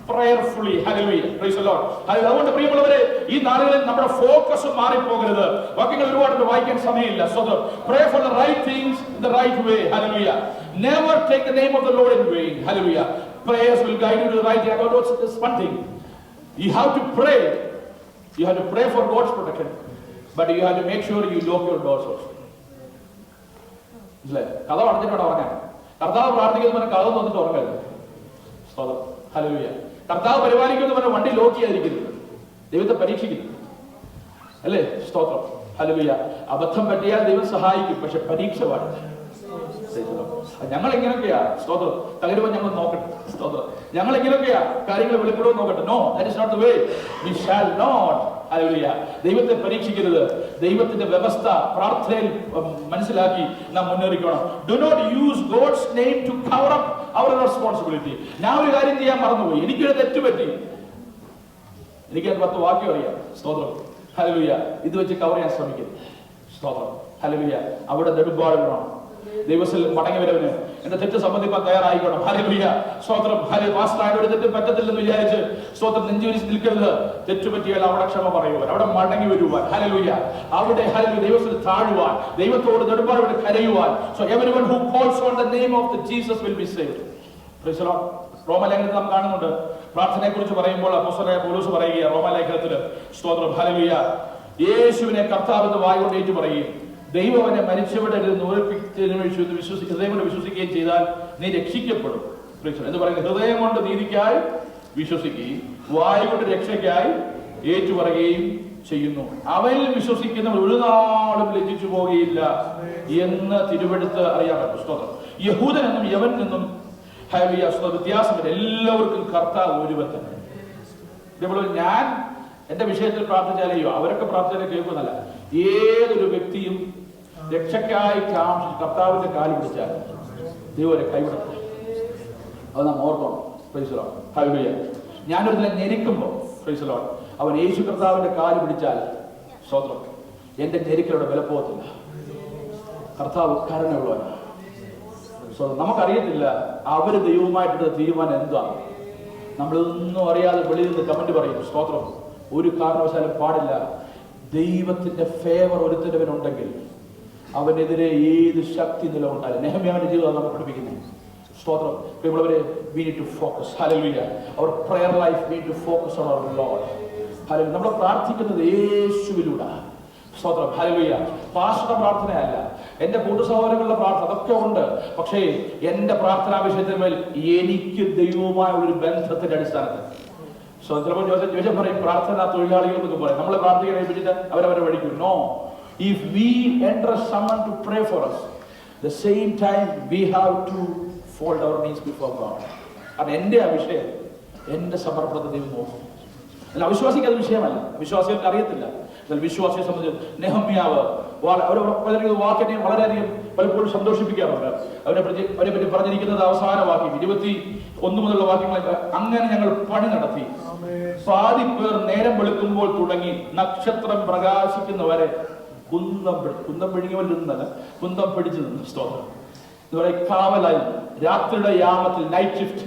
prayerfully. Hallelujah. Praise the Lord. അതുകൊണ്ട് പ്രിയമുള്ളവരെ, ഈ നാളുകളിൽ നമ്മുടെ ഫോക്കസ് മാറിപ്പോകരുത്. വാക്യങ്ങൾ ഒരുപാട് വായിക്കാൻ സമയമില്ല. So pray for the right things in the right way. Hallelujah. Never take the name of the Lord in vain. Hallelujah. Prayers will guide you to the right way. That's one thing. You have to pray. You have to pray for God's protection, but you have to make sure you lock your doors also. ഇല്ലേ? കഥ അടച്ചിട്ട് ഉറങ്ങാൻ. കർത്താവ് പ്രാർത്ഥിക്കുന്നവനെ കഥ തന്നിട്ട് ഉറങ്ങരുത്. സ്തോത്രം. Hallelujah. കർത്താവ് പരിപാലിക്കുന്നവനെ വണ്ടി ലോക്ക് ചെയ്യാതിരിക്കരുത്. ദൈവത്തെ പരീക്ഷിക്കരുത്. അല്ലേ? സ്തോത്രം. ഹല്ലേലൂയ. അബദ്ധം പറ്റിയാൽ ദൈവം സഹായിക്കും, പക്ഷെ പരീക്ഷ പാടില്ല. ഞങ്ങൾ എങ്ങനെയൊക്കെയാ സ്തോത്രം തകരുമ്പോൾ ഞങ്ങൾ നോക്കട്ടെ. സ്തോത്രം. ഞങ്ങൾ എങ്ങനെയൊക്കെയാ കാര്യങ്ങൾ വെളിപ്പെടുവോ നോക്കട്ടെ. No, that is not the way. We shall not. Hallelujah. ദൈവത്തെ പരീക്ഷിക്കരുത്. ദൈവത്തിന്റെ വ്യവസ്ഥ പ്രാർത്ഥനയിൽ മനസ്സിലാക്കി നാം മുന്നേറിക്കണം. Do not use God's name to cover up our responsibility. ഞാൻ ഒരു കാര്യം ചെയ്യാൻ മറന്നുപോയി, എനിക്കൊരു തെറ്റ് പറ്റി, എനിക്ക് 10 വാക്യം അറിയാം. സ്തോത്രം. ഹല്ലേലൂയ. ഇത് വെച്ച് കവർ ചെയ്യാൻ ശ്രമിക്കരുത്. സ്തോത്രം. ഹല്ലേലൂയ. അവിടെ നെടുമ്പാടുകളാണ്. ദൈവത്തിൽ മടങ്ങി വരവന് എന്റെ തെറ്റ് സംബന്ധിക്കാൻ തയ്യാറായിക്കണം. ഹല്ലേലൂയ. സ്തോത്രം. ഒരു തെറ്റ് പറ്റത്തില്ലെന്ന് വിചാരിച്ച് സ്തോത്രം നെഞ്ചുവിരിച്ച് നിൽക്കരുത്. തെറ്റുപറ്റിയാൽ അവിടെ ക്ഷമ പറയുവാൻ, അവിടെ മടങ്ങി വരുവാൻ, ഹല്ലേലൂയ, അവിടെ ഹല്ലേലൂയ ദൈവത്തിൽ താഴുവാൻ, ദൈവത്തോട് നെടുമ്പാടോട് കരയുവാൻ. So everyone who calls on the name of the Jesus will be saved. Praise the Lord. റോമലേഖനത്തിൽ നാം കാണുന്നുണ്ട് പ്രാർത്ഥനയെ കുറിച്ച് പറയുമ്പോൾ അപ്പോസ്തലനായ പൗലോസ് പറയുകയാണ് റോമലേഖനത്തിൽ, സ്തോത്രം, ഹല്ലേലൂയ, യേശുവിനെ കർത്താവെന്ന് വായ്കൊണ്ട് ഏറ്റു പറയുകയും ദൈവം അവനെ മരിച്ചവരുടെ ഹൃദയം കൊണ്ട് വിശ്വസിക്കുകയും ചെയ്താൽ നീ രക്ഷിക്കപ്പെടും. എന്ന് പറയുന്നത് ഹൃദയം കൊണ്ട് നീതിക്കായി വിശ്വസിക്കുകയും വായു കൊണ്ട് രക്ഷയ്ക്കായി ഏറ്റുപറയുകയും ചെയ്യുന്നു. അവനിൽ വിശ്വസിക്കുന്നവർ ഒരു നാളും ലജ്ജിച്ചു പോകുകയില്ല എന്ന് തിരുവെടുത്ത് അറിയാൻ പറ്റും. സ്തോത്രം. യഹൂദനെന്നും യവൻ നിന്നും വ്യത്യാസമില്ല, എല്ലാവർക്കും കർത്താവ് ഒരുവൻ തന്നെ. ഇതേപോലെ ഞാൻ എന്റെ വിഷയത്തിൽ പ്രാർത്ഥിച്ചാലെയോ അവരൊക്കെ പ്രാർത്ഥിച്ചാലേ കേൾക്കുന്നല്ല, ഏതൊരു വ്യക്തിയും രക്ഷയ്ക്കായി കർത്താവിന്റെ കാല് പിടിച്ചാൽ ദൈവരെ കൈവിടണം. അത് നാം ഓർക്കണം. Price the Lord. ഹല്ലേലൂയ. ഞാനൊരു ദിനം ഞെരിക്കുമ്പോൾ പ്രൈസ് ദി ലോർഡ് അവൻ യേശു കർത്താവിന്റെ കാല് പിടിച്ചാൽ സ്തോത്രം എന്റെ ഞെരിക്കലോടെ വിലപ്പോകത്തില്ല. കർത്താവ് കരുണയുള്ളവനാണ്. നമുക്കറിയത്തില്ല അവര് ദൈവവുമായിട്ടുള്ള തീരുമാനം എന്താണ്. നമ്മളിതൊന്നും അറിയാതെ വെളിയിൽ നിന്ന് കമന്റ് പറയും. സ്തോത്രം. ഒരു കാരണവശാലും പാടില്ല. ദൈവത്തിന്റെ ഫേവർ ഒരുത്തരവനുണ്ടെങ്കിൽ അവനെതിരെ ഏത് ശക്തി നിലവുണ്ടായാലും നെഹമ്യാവിന്റെ ജീവിതം നമ്മൾ പഠിപ്പിക്കുന്നത്. സ്തോത്രം. പ്രിയമുള്ളവരെ, we need to focus. Hallelujah. Our prayer life, we need to focus on our Lord. Hallelujah. നമ്മൾ പ്രാർത്ഥിക്കുന്നത് യേശുവിലൂടെ. സ്തോത്രം. ഹല്ലേലൂയ. പാസ്റ്ററുടെ പ്രാർത്ഥനയല്ല, എന്റെ കൂട്ടു സഹോദരങ്ങളുടെ പ്രാർത്ഥന, അതൊക്കെ ഉണ്ട്. പക്ഷേ എന്റെ പ്രാർത്ഥനാ വിഷയത്തിന്മേൽ എനിക്ക് ദൈവവുമായ ഒരു ബന്ധത്തിന്റെ അടിസ്ഥാനത്തിൽ. ചിലപ്പോൾ ജോസഫ് പറയും പ്രാർത്ഥന തൊഴിലാളികൾക്ക് പറയും നമ്മൾ പ്രാർത്ഥിക്കാൻ ഏൽപ്പിച്ചിട്ട് അവരവരെ പഠിക്കും. No, if we enter someone to pray for us, the same time we have to fold our knees before God. അത് എന്റെ ആ വിഷയം, എന്റെ സമർപ്പണത്തെ ദൈവം നോക്കും. അല്ല, അവിശ്വാസിക്ക് അത് വിഷയമല്ല, വിശ്വാസികൾക്ക് അറിയത്തില്ല. എന്നാൽ വിശ്വാസിയെ സംബന്ധിച്ച് നെഹമ്യാവ് അവരെ വാക്കിനെ വളരെയധികം പലപ്പോഴും സന്തോഷിപ്പിക്കാറുണ്ട്. അവരെ പറ്റി പറഞ്ഞിരിക്കുന്നത് അവസാന വാക്യം 21 മുതലുള്ള വാക്യങ്ങളൊക്കെ, അങ്ങനെ ഞങ്ങൾ പണി നടത്തി, പാതി പേർ നേരം വെളുക്കുമ്പോൾ തുടങ്ങി നക്ഷത്രം പ്രകാശിക്കുന്നവരെ കുന്തം പിഴുങ്ങിയവരിൽ നിന്നല്ല, കുന്തം പിടിച്ചു നിന്ന്. സ്തോത്രം. ഇതുപോലെ കാവലായി രാത്രിയുടെ യാമത്തിൽ നൈറ്റ് ഷിഫ്റ്റ്.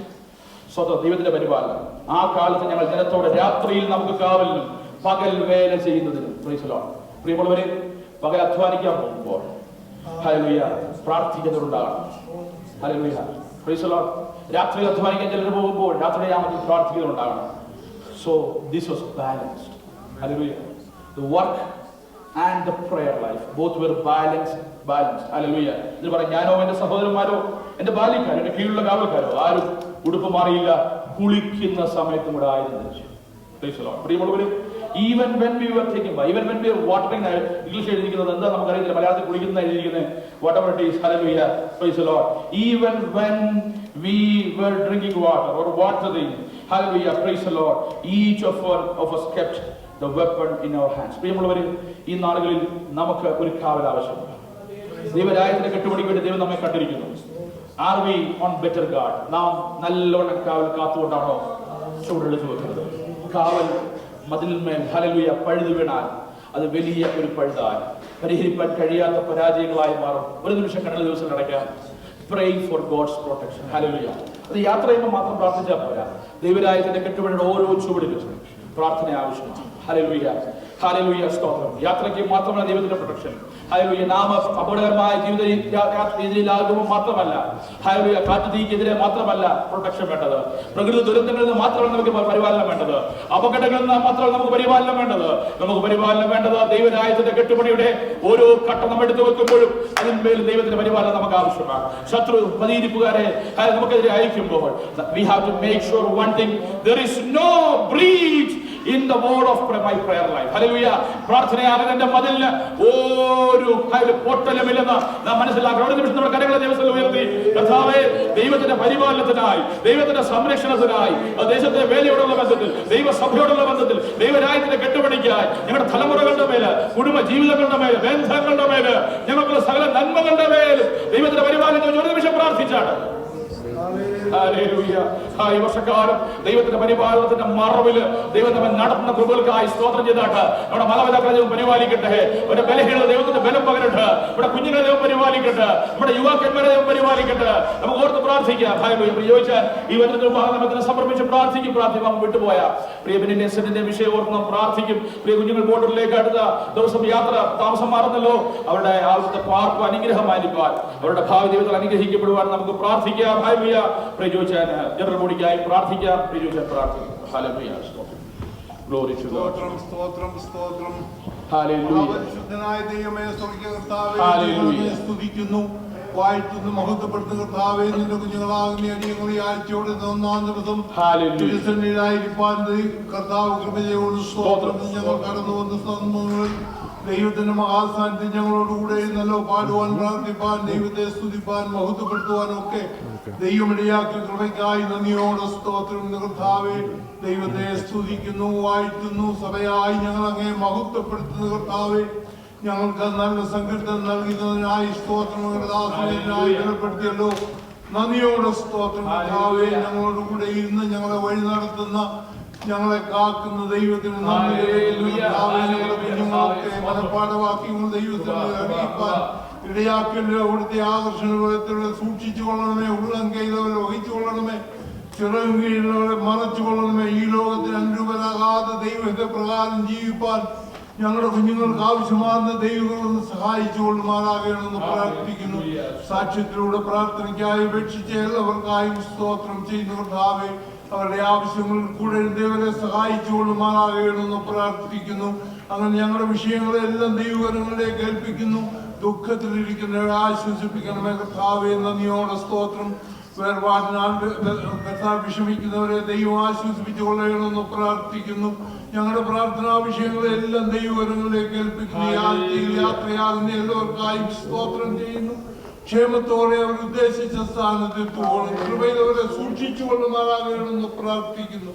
സ്വതം ദൈവത്തിന്റെ പരിപാലനം. ആ കാലത്ത് ഞങ്ങൾ ജനത്തോടെ രാത്രിയിൽ നമുക്ക് കാവലിനും പകൽ വേല ചെയ്യുന്നതിനും. Praise the Lord. പ്രിയമുള്ളവരെ, പകൽ അധ്വാനിക്കാൻ പോകുമ്പോൾ ഹല്ലേലൂയ പ്രാർത്ഥിക്കുന്നവരുണ്ടാകണം. ഹല്ലേലൂയ. Praise the Lord. രാത്രി അധ്വാനിക്കാൻ ചിലർ പോകുമ്പോൾ രാത്രിയുടെ യാമത്തിൽ പ്രാർത്ഥിക്കുന്നവരുണ്ടാകണം. So this was balanced. Hallelujah. The work and the prayer life both were balanced. Hallelujah. ഇത് പറയാം, ഞാനോ എന്റെ സഹോദരന്മാരോ എന്റെ ബാല്യക്കാരോ എന്റെ കീഴിലുള്ള കാവൽക്കാരോ ആരും ഉടുപ്പ് മാറിയില്ല, കുളിക്കുന്ന സമയത്തും കൂടെ ആയിരുന്നു. പ്രിയമുള്ളവര്, even when we were taking bath, even when we were watering, English എഴുതിയിരിക്കുന്നത് എന്താ നമുക്കറിയില്ല, മലയാളത്തിൽ കുളിക്കുന്ന എഴുതിയിരിക്കുന്നത് whatever it is. Hallelujah. Praise the Lord. Even when we were drinking water or watering, hallelujah, praise the Lord, each of us kept the weapon in our hands. പ്രിയമുള്ളവരെ, ഈ നാളുകളിൽ നമുക്ക് ഒരു കാവൽ ആവശ്യമുണ്ട്. ദൈവരാജ്യത്തിന്റെ കെട്ടുപണിക്ക് വേണ്ടി ദൈവം നമ്മെ കണ്ടിരിക്കുന്നു. Are we on better guard? നാം നല്ലവണ്ണം കാവൽ കാത്തുകൊണ്ടാണോ ചൂടെടുത്ത് വെക്കുന്നത്? കാവൽ മതിലിന്മേൽ ഹല്ലേലൂയ പഴുതു വീണാൽ അത് വലിയ ഒരു പഴുതാൽ പരിഹരിക്കാൻ കഴിയാത്ത പരാജയങ്ങളായി മാറും. ഒരു നിമിഷം കണ്ണുകൾ ദിവസം നടക്കാം. Praying for God's protection. Hallelujah. അത് യാത്ര ചെയ്യുമ്പോൾ മാത്രം പ്രാർത്ഥിച്ചാൽ പോരാ. ദൈവരാജ്യത്തിന്റെ കെട്ടുപണിയുടെ ഓരോ ചുവടിലും പ്രാർത്ഥന ആവശ്യമാണ്. ഹല്ലേലൂയ. ഹല്ലേലൂയ. സ്തോത്രം. യാത്രയ്ക്ക് മാത്രമല്ല ദൈവത്തിന്റെ പ്രൊട്ടക്ഷൻ. ഹല്ലേലൂയ. നാം അപകടകരമായ ജീവിത രീതിയിലാകുമ്പോൾ മാത്രമല്ല, ഹല്ലേലൂയ, കാട്ടുതീക്കെതിരെ മാത്രമല്ല പ്രൊട്ടക്ഷൻ വേണ്ടത്. പ്രകൃതി ദുരന്തങ്ങളിൽ നിന്ന് മാത്രമല്ല നമുക്ക് പരിപാലനം വേണ്ടത്. അപകടങ്ങളിൽ നിന്ന് മാത്രമല്ല നമുക്ക് പരിപാലനം വേണ്ടത്. നമുക്ക് പരിപാലനം വേണ്ടത് ദൈവരാജ്യത്തിന്റെ കെട്ടുപണിയുടെ ഓരോ ഘട്ടം നമ്മൾ എടുത്തു വെക്കുമ്പോഴും അതിന്മേൽ ദൈവത്തിന്റെ പരിപാലനം നമുക്ക് ആവശ്യമാണ്. ശത്രു പതിയിരിപ്പുകാരെ നമുക്കെതിരെ അയക്കുമ്പോൾ we have to make sure one thing, there is no breach in the wall of my prayer life. Hallelujah. പ്രാർത്ഥനയാകുന്ന എന്റെ മതിലിന് ഒരു പൊട്ടലുമില്ലെന്ന് നാം മനസ്സിലാക്കണം. ഒരു നിമിഷം നമ്മുടെ കരങ്ങളെ ദൈവത്തിൽ ഉയർത്തി, കർത്താവേ, ദൈവത്തിന്റെ പരിപാലനത്തിനായി, ദൈവത്തിന്റെ സംരക്ഷണത്തിനായി, ദേശത്തെ വേലയോടുള്ള ബന്ധത്തിൽ, ദൈവസഭയോടുള്ള ബന്ധത്തിൽ, ദൈവരാജ്യത്തിന്റെ കെട്ടുപണിക്കായി ഞങ്ങളുടെ തലമുറകളുടെ മേല്, കുടുംബ ജീവിതങ്ങളുടെ മേല്, ബന്ധങ്ങളുടെ മേല്, ഞങ്ങൾക്കുള്ള സകല നന്മകളുടെ മേലും ദൈവത്തിന്റെ പരിപാലനം ഒരു നിമിഷം പ്രാർത്ഥിച്ചാണ്. ഹല്ലേലൂയ. ഈ വർഷക്കാലം ദൈവത്തിന്റെ പരിപാലനത്തിന്റെ മറവില് ദൈവം നമ്മെ നടത്തുന്ന കൃപകൾക്കായി സ്തോത്രം ചെയ്താട്ട് നമ്മുടെ മാതാപിതാക്കളെ ദൈവം പരിപാലിക്കട്ടെ. നമ്മുടെ ബലഹീനത ദൈവത്തിന്റെ ബലം പകരട്ടെ. നമ്മുടെ കുഞ്ഞുങ്ങളെ ദൈവം പരിപാലിക്കട്ടെ. നമ്മുടെ യുവാക്കന്മാരെ ദൈവം പരിപാലിക്കട്ടെ. നമുക്ക് ഓർത്ത് പ്രാർത്ഥിക്കാം. ഹല്ലേലൂയ. ചോദിച്ചാൽ ഈ വചനത്തിൽ നമുക്ക് സമർപ്പിച്ച് പ്രാർത്ഥിക്കും. വിട്ടുപോയ പ്രിയ ബെന്നിന്റെ വിഷയം ഓർത്ത് നാം പ്രാർത്ഥിക്കും. പ്രിയ കുഞ്ഞുങ്ങൾ ബോർഡറിലേക്ക് അടുത്ത ദിവസം യാത്ര താമസം മാറുന്നല്ലോ. അവരുടെ ആവശ്യത്തെ പാർക്ക് അനുഗ്രഹമായിരിക്കാൻ അവരുടെ ഭാവി ജീവിതത്തിൽ അനുഗ്രഹിക്കപ്പെടുവാൻ നമുക്ക് പ്രാർത്ഥിക്കാം. ഹല്ലേലൂയ. പ്രിയ ചോദിച്ചാൽ ജനറൽ ബോഡിക്കായി പ്രാർത്ഥിക്കാം. പ്രിയ ചോദിച്ചാൽ പ്രാർത്ഥിക്കാം. ഹല്ലേലൂയ. Glory to God. സ്തോത്രം. Hallelujah. പരിശുദ്ധനായ ദൈവമേ, സ്വർഗ്ഗീയ കർത്താവേ, Hallelujah. ഞങ്ങളെ സ്തുതിക്കുന്നു, വാഴ്ത്തുന്നു, മഹത്വപ്പെടുത്തുന്ന കർത്താവേ. നിന്റെ കുഞ്ഞുങ്ങളാകുന്ന അടിയങ്ങളെ ആഴ്ചയോടെ ഒന്നാം ദിവസം തിരുസന്നിധിയിലായിരിക്കാൻ കർത്താവ് കൃപ ചെയ്യുന്നു. സ്തോത്രം. ഞങ്ങൾ കടന്നു വന്ന സന്ദർഭങ്ങളിൽ ദൈവത്തിന്റെ മഹാസാന്നിധ്യം ഞങ്ങളോടുകൂടെ നല്ല പാടുവാൻ, പ്രാർത്ഥിപ്പാൻ, ദൈവത്തെ സ്തുതിപ്പാൻ, മഹത്വപ്പെടുത്തുവാനും ഒക്കെ ദൈവമിടയാക്കിയ കൃപയ്ക്കായി നന്ദിയോടെ സ്തോത്രം. കർത്താവേ, ദൈവത്തെ സ്തുതിക്കുന്നു, വാഴ്ത്തുന്നു. സഭയായി ഞങ്ങൾ അങ്ങേ മഹത്വപ്പെടുത്തുന്ന കർത്താവേ, ഞങ്ങൾക്ക് നല്ല സങ്കീർത്തനം നൽകുന്നതിനായി സ്തോത്രം. ബലപ്പെടുത്തിയല്ലോ, നന്ദിയോടെ സ്തോത്രം. കർത്താവേ, ഞങ്ങളോടുകൂടെ ഇരുന്ന് ഞങ്ങളെ വഴി നടത്തുന്ന, ഞങ്ങളെ കാക്കുന്ന ദൈവത്തിന് ഞങ്ങളുടെ കുഞ്ഞുങ്ങളൊക്കെ മനഃപ്പാഠവാക്യങ്ങൾ ദൈവത്തിന് അറിയിപ്പാൻ ഇടയാക്കല്ലോ. അവിടുത്തെ ആകർഷണത്തെ സൂക്ഷിച്ചു കൊള്ളണമേ. ഉള്ളം കൈതവരെ വഹിച്ചു കൊള്ളണമേ. ചിറകും കീഴുള്ളവരെ മറച്ചു കൊള്ളണമേ. ഈ ലോകത്തിൽ അനുരൂപരാകാതെ ദൈവത്തെ പ്രകാരം ജീവിപ്പാൻ ഞങ്ങളുടെ കുഞ്ഞുങ്ങൾക്ക് ആവശ്യമാകുന്ന ദൈവങ്ങളൊന്ന് സഹായിച്ചുകൊള്ളുമാറാകണമെന്ന് പ്രാർത്ഥിക്കുന്നു. സാക്ഷ്യത്തിലൂടെ പ്രാർത്ഥനയ്ക്കായി ഉപേക്ഷിച്ച എല്ലാവർക്കായും സ്തോത്രം ചെയ്യുന്ന കർത്താവേ, അവരുടെ ആവശ്യങ്ങൾ കൂടെ ദൈവരെ സഹായിച്ചുകൊള്ളുമാറാകണമെന്ന് പ്രാർത്ഥിക്കുന്നു. അങ്ങനെ ഞങ്ങളുടെ വിഷയങ്ങളെല്ലാം ദൈവകരങ്ങളിലേക്ക് ഏൽപ്പിക്കുന്നു. ദുഃഖത്തിലിരിക്കുന്നവരെ ആശ്വസിപ്പിക്കണമേ കർത്താവേ. നന്ദിയോടെ സ്തോത്രം. വേർപാടിനാൽ വിഷമിക്കുന്നവരെ ദൈവം ആശ്വസിപ്പിച്ചു കൊള്ളണമെന്ന് പ്രാർത്ഥിക്കുന്നു. ഞങ്ങളുടെ പ്രാർത്ഥനാ വിഷയങ്ങളെല്ലാം ദൈവകരങ്ങളിലേക്ക് ഏൽപ്പിക്കുന്നു. യാത്രയാകുന്ന എല്ലാവർക്കായും സ്തോത്രം ചെയ്യുന്നു. ക്ഷേമത്തോടെ അവർ ഉദ്ദേശിച്ച സ്ഥാനത്തെത്തുവോളും കൃപയിൽ അവരെ സൂക്ഷിച്ചു കൊള്ളുമാറാകണമെന്ന് പ്രാർത്ഥിക്കുന്നു.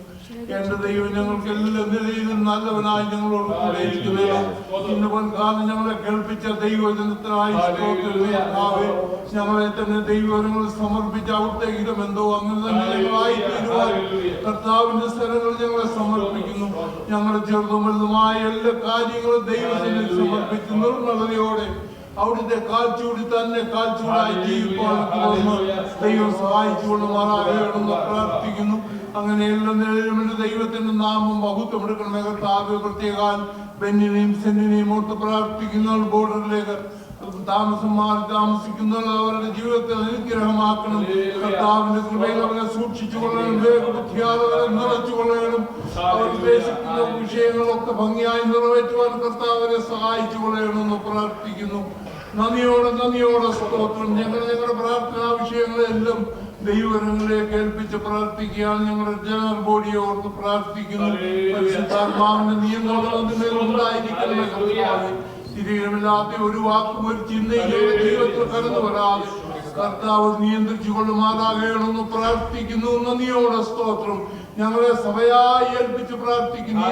എന്റെ ദൈവം ഞങ്ങൾക്ക് എല്ലാ നിലയിലും നല്ലവനായി ഞങ്ങളോട് കൂടെ ഇരിക്കുന്നതിനും ഇന്ന് പൊൻകാലം ഞങ്ങളെ കേൾപ്പിച്ച ദൈവജനത്തിനായി ഞങ്ങളെ തന്നെ ദൈവങ്ങൾ സമർപ്പിച്ച അവിടുത്തെ ഹിതമെന്തോ അങ്ങനെ തന്നെ ഞങ്ങളായി തീരുവാൻ കർത്താവിന്റെ സ്ഥലങ്ങൾ ഞങ്ങളെ സമർപ്പിക്കുന്നു. ഞങ്ങളുടെ ചെറുതും വലുതുമായ എല്ലാ കാര്യങ്ങളും ദൈവത്തിന് സമർപ്പിച്ച് നിർമ്മലതയോടെ അവിടുത്തെ കാൽച്ചൂടി തന്നെ കാൽച്ചൂടായി ജീവിക്കാൻ ദൈവം സഹായിച്ചുകൊള്ളുമാറാകണമെന്ന് പ്രാർത്ഥിക്കുന്നു. അങ്ങനെ എല്ലാ നിലയിലും ദൈവത്തിന്റെ നാമം മഹത്വമെടുക്കണമേ കർത്താവ്. പ്രത്യേകാൽ ബെന്നിനെയും സെന്നിനെയും ഓർത്ത് പ്രാർത്ഥിക്കുന്ന ബോർഡറിലേക്ക് താമസം മാറി താമസിക്കുന്നവർ അവരുടെ ജീവിതത്തെ അനുഗ്രഹമാക്കണം. കർത്താവിന്റെ കൃപയിൽ അവരെ സൂക്ഷിച്ചു കൊള്ളണം. വേഗബുദ്ധിയാൽ അവരെ നിറച്ചു കൊള്ളണം. അവർ ഉദ്ദേശിക്കുന്ന വിഷയങ്ങളൊക്കെ ഭംഗിയായി നിറവേറ്റുവാൻ കർത്താവരെ സഹായിച്ചു കൊള്ളണമെന്ന് പ്രാർത്ഥിക്കുന്നു. നന്ദിയോടെ സ്തോത്രം. ഞങ്ങളുടെ പ്രാർത്ഥനാ വിഷയങ്ങളെല്ലാം ദൈവങ്ങളിലേക്ക് ഏൽപ്പിച്ച് പ്രാർത്ഥിക്കുകയാണ്. ഞങ്ങളുടെ ജനറൽ ബോഡിയെ ഓർത്ത് പ്രാർത്ഥിക്കുന്നു. പരിശുദ്ധാത്മാവിന്റെ നിയന്ത്രണം ഉണ്ടായിരിക്കണം. ശരീരമില്ലാത്ത ഒരു വാക്കും ഒരു ചിന്തയും ദൈവത്തിൽ കടന്നു വരാതെ കർത്താവ് നിയന്ത്രിച്ചു കൊള്ളുമാറാകണമെന്ന് പ്രാർത്ഥിക്കുന്നു. നന്ദിയോടെ സ്തോത്രം. ഞങ്ങളെ സഭയായി ഏൽപ്പിച്ച് പ്രാർത്ഥിക്കുന്നു.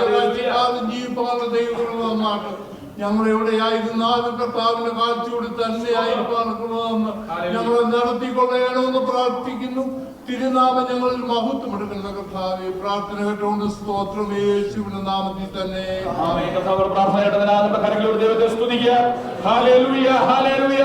ജീവിപ്പാനുള്ള ദൈവമാണ് ഞങ്ങൾ എവിടെയായിരുന്നാലും കർത്താവിന്റെ കാഴ്ചയോട് തന്നെയായിരിക്കാൻ ഞങ്ങളെ നടത്തിക്കൊള്ളണമെന്ന് പ്രാർത്ഥിക്കുന്നു. തിരുനാമം ഞങ്ങളിൽ മഹത്വം എടുക്കുന്ന കർത്താവേ, പ്രാർത്ഥന കേട്ടുകൊണ്ട് സ്തോത്രം. യേശുവിന്റെ നാമത്തിൽ തന്നെ പ്രാർത്ഥന ദൈവത്തെ സ്തുതിക്കുക. Hallelujah, hallelujah.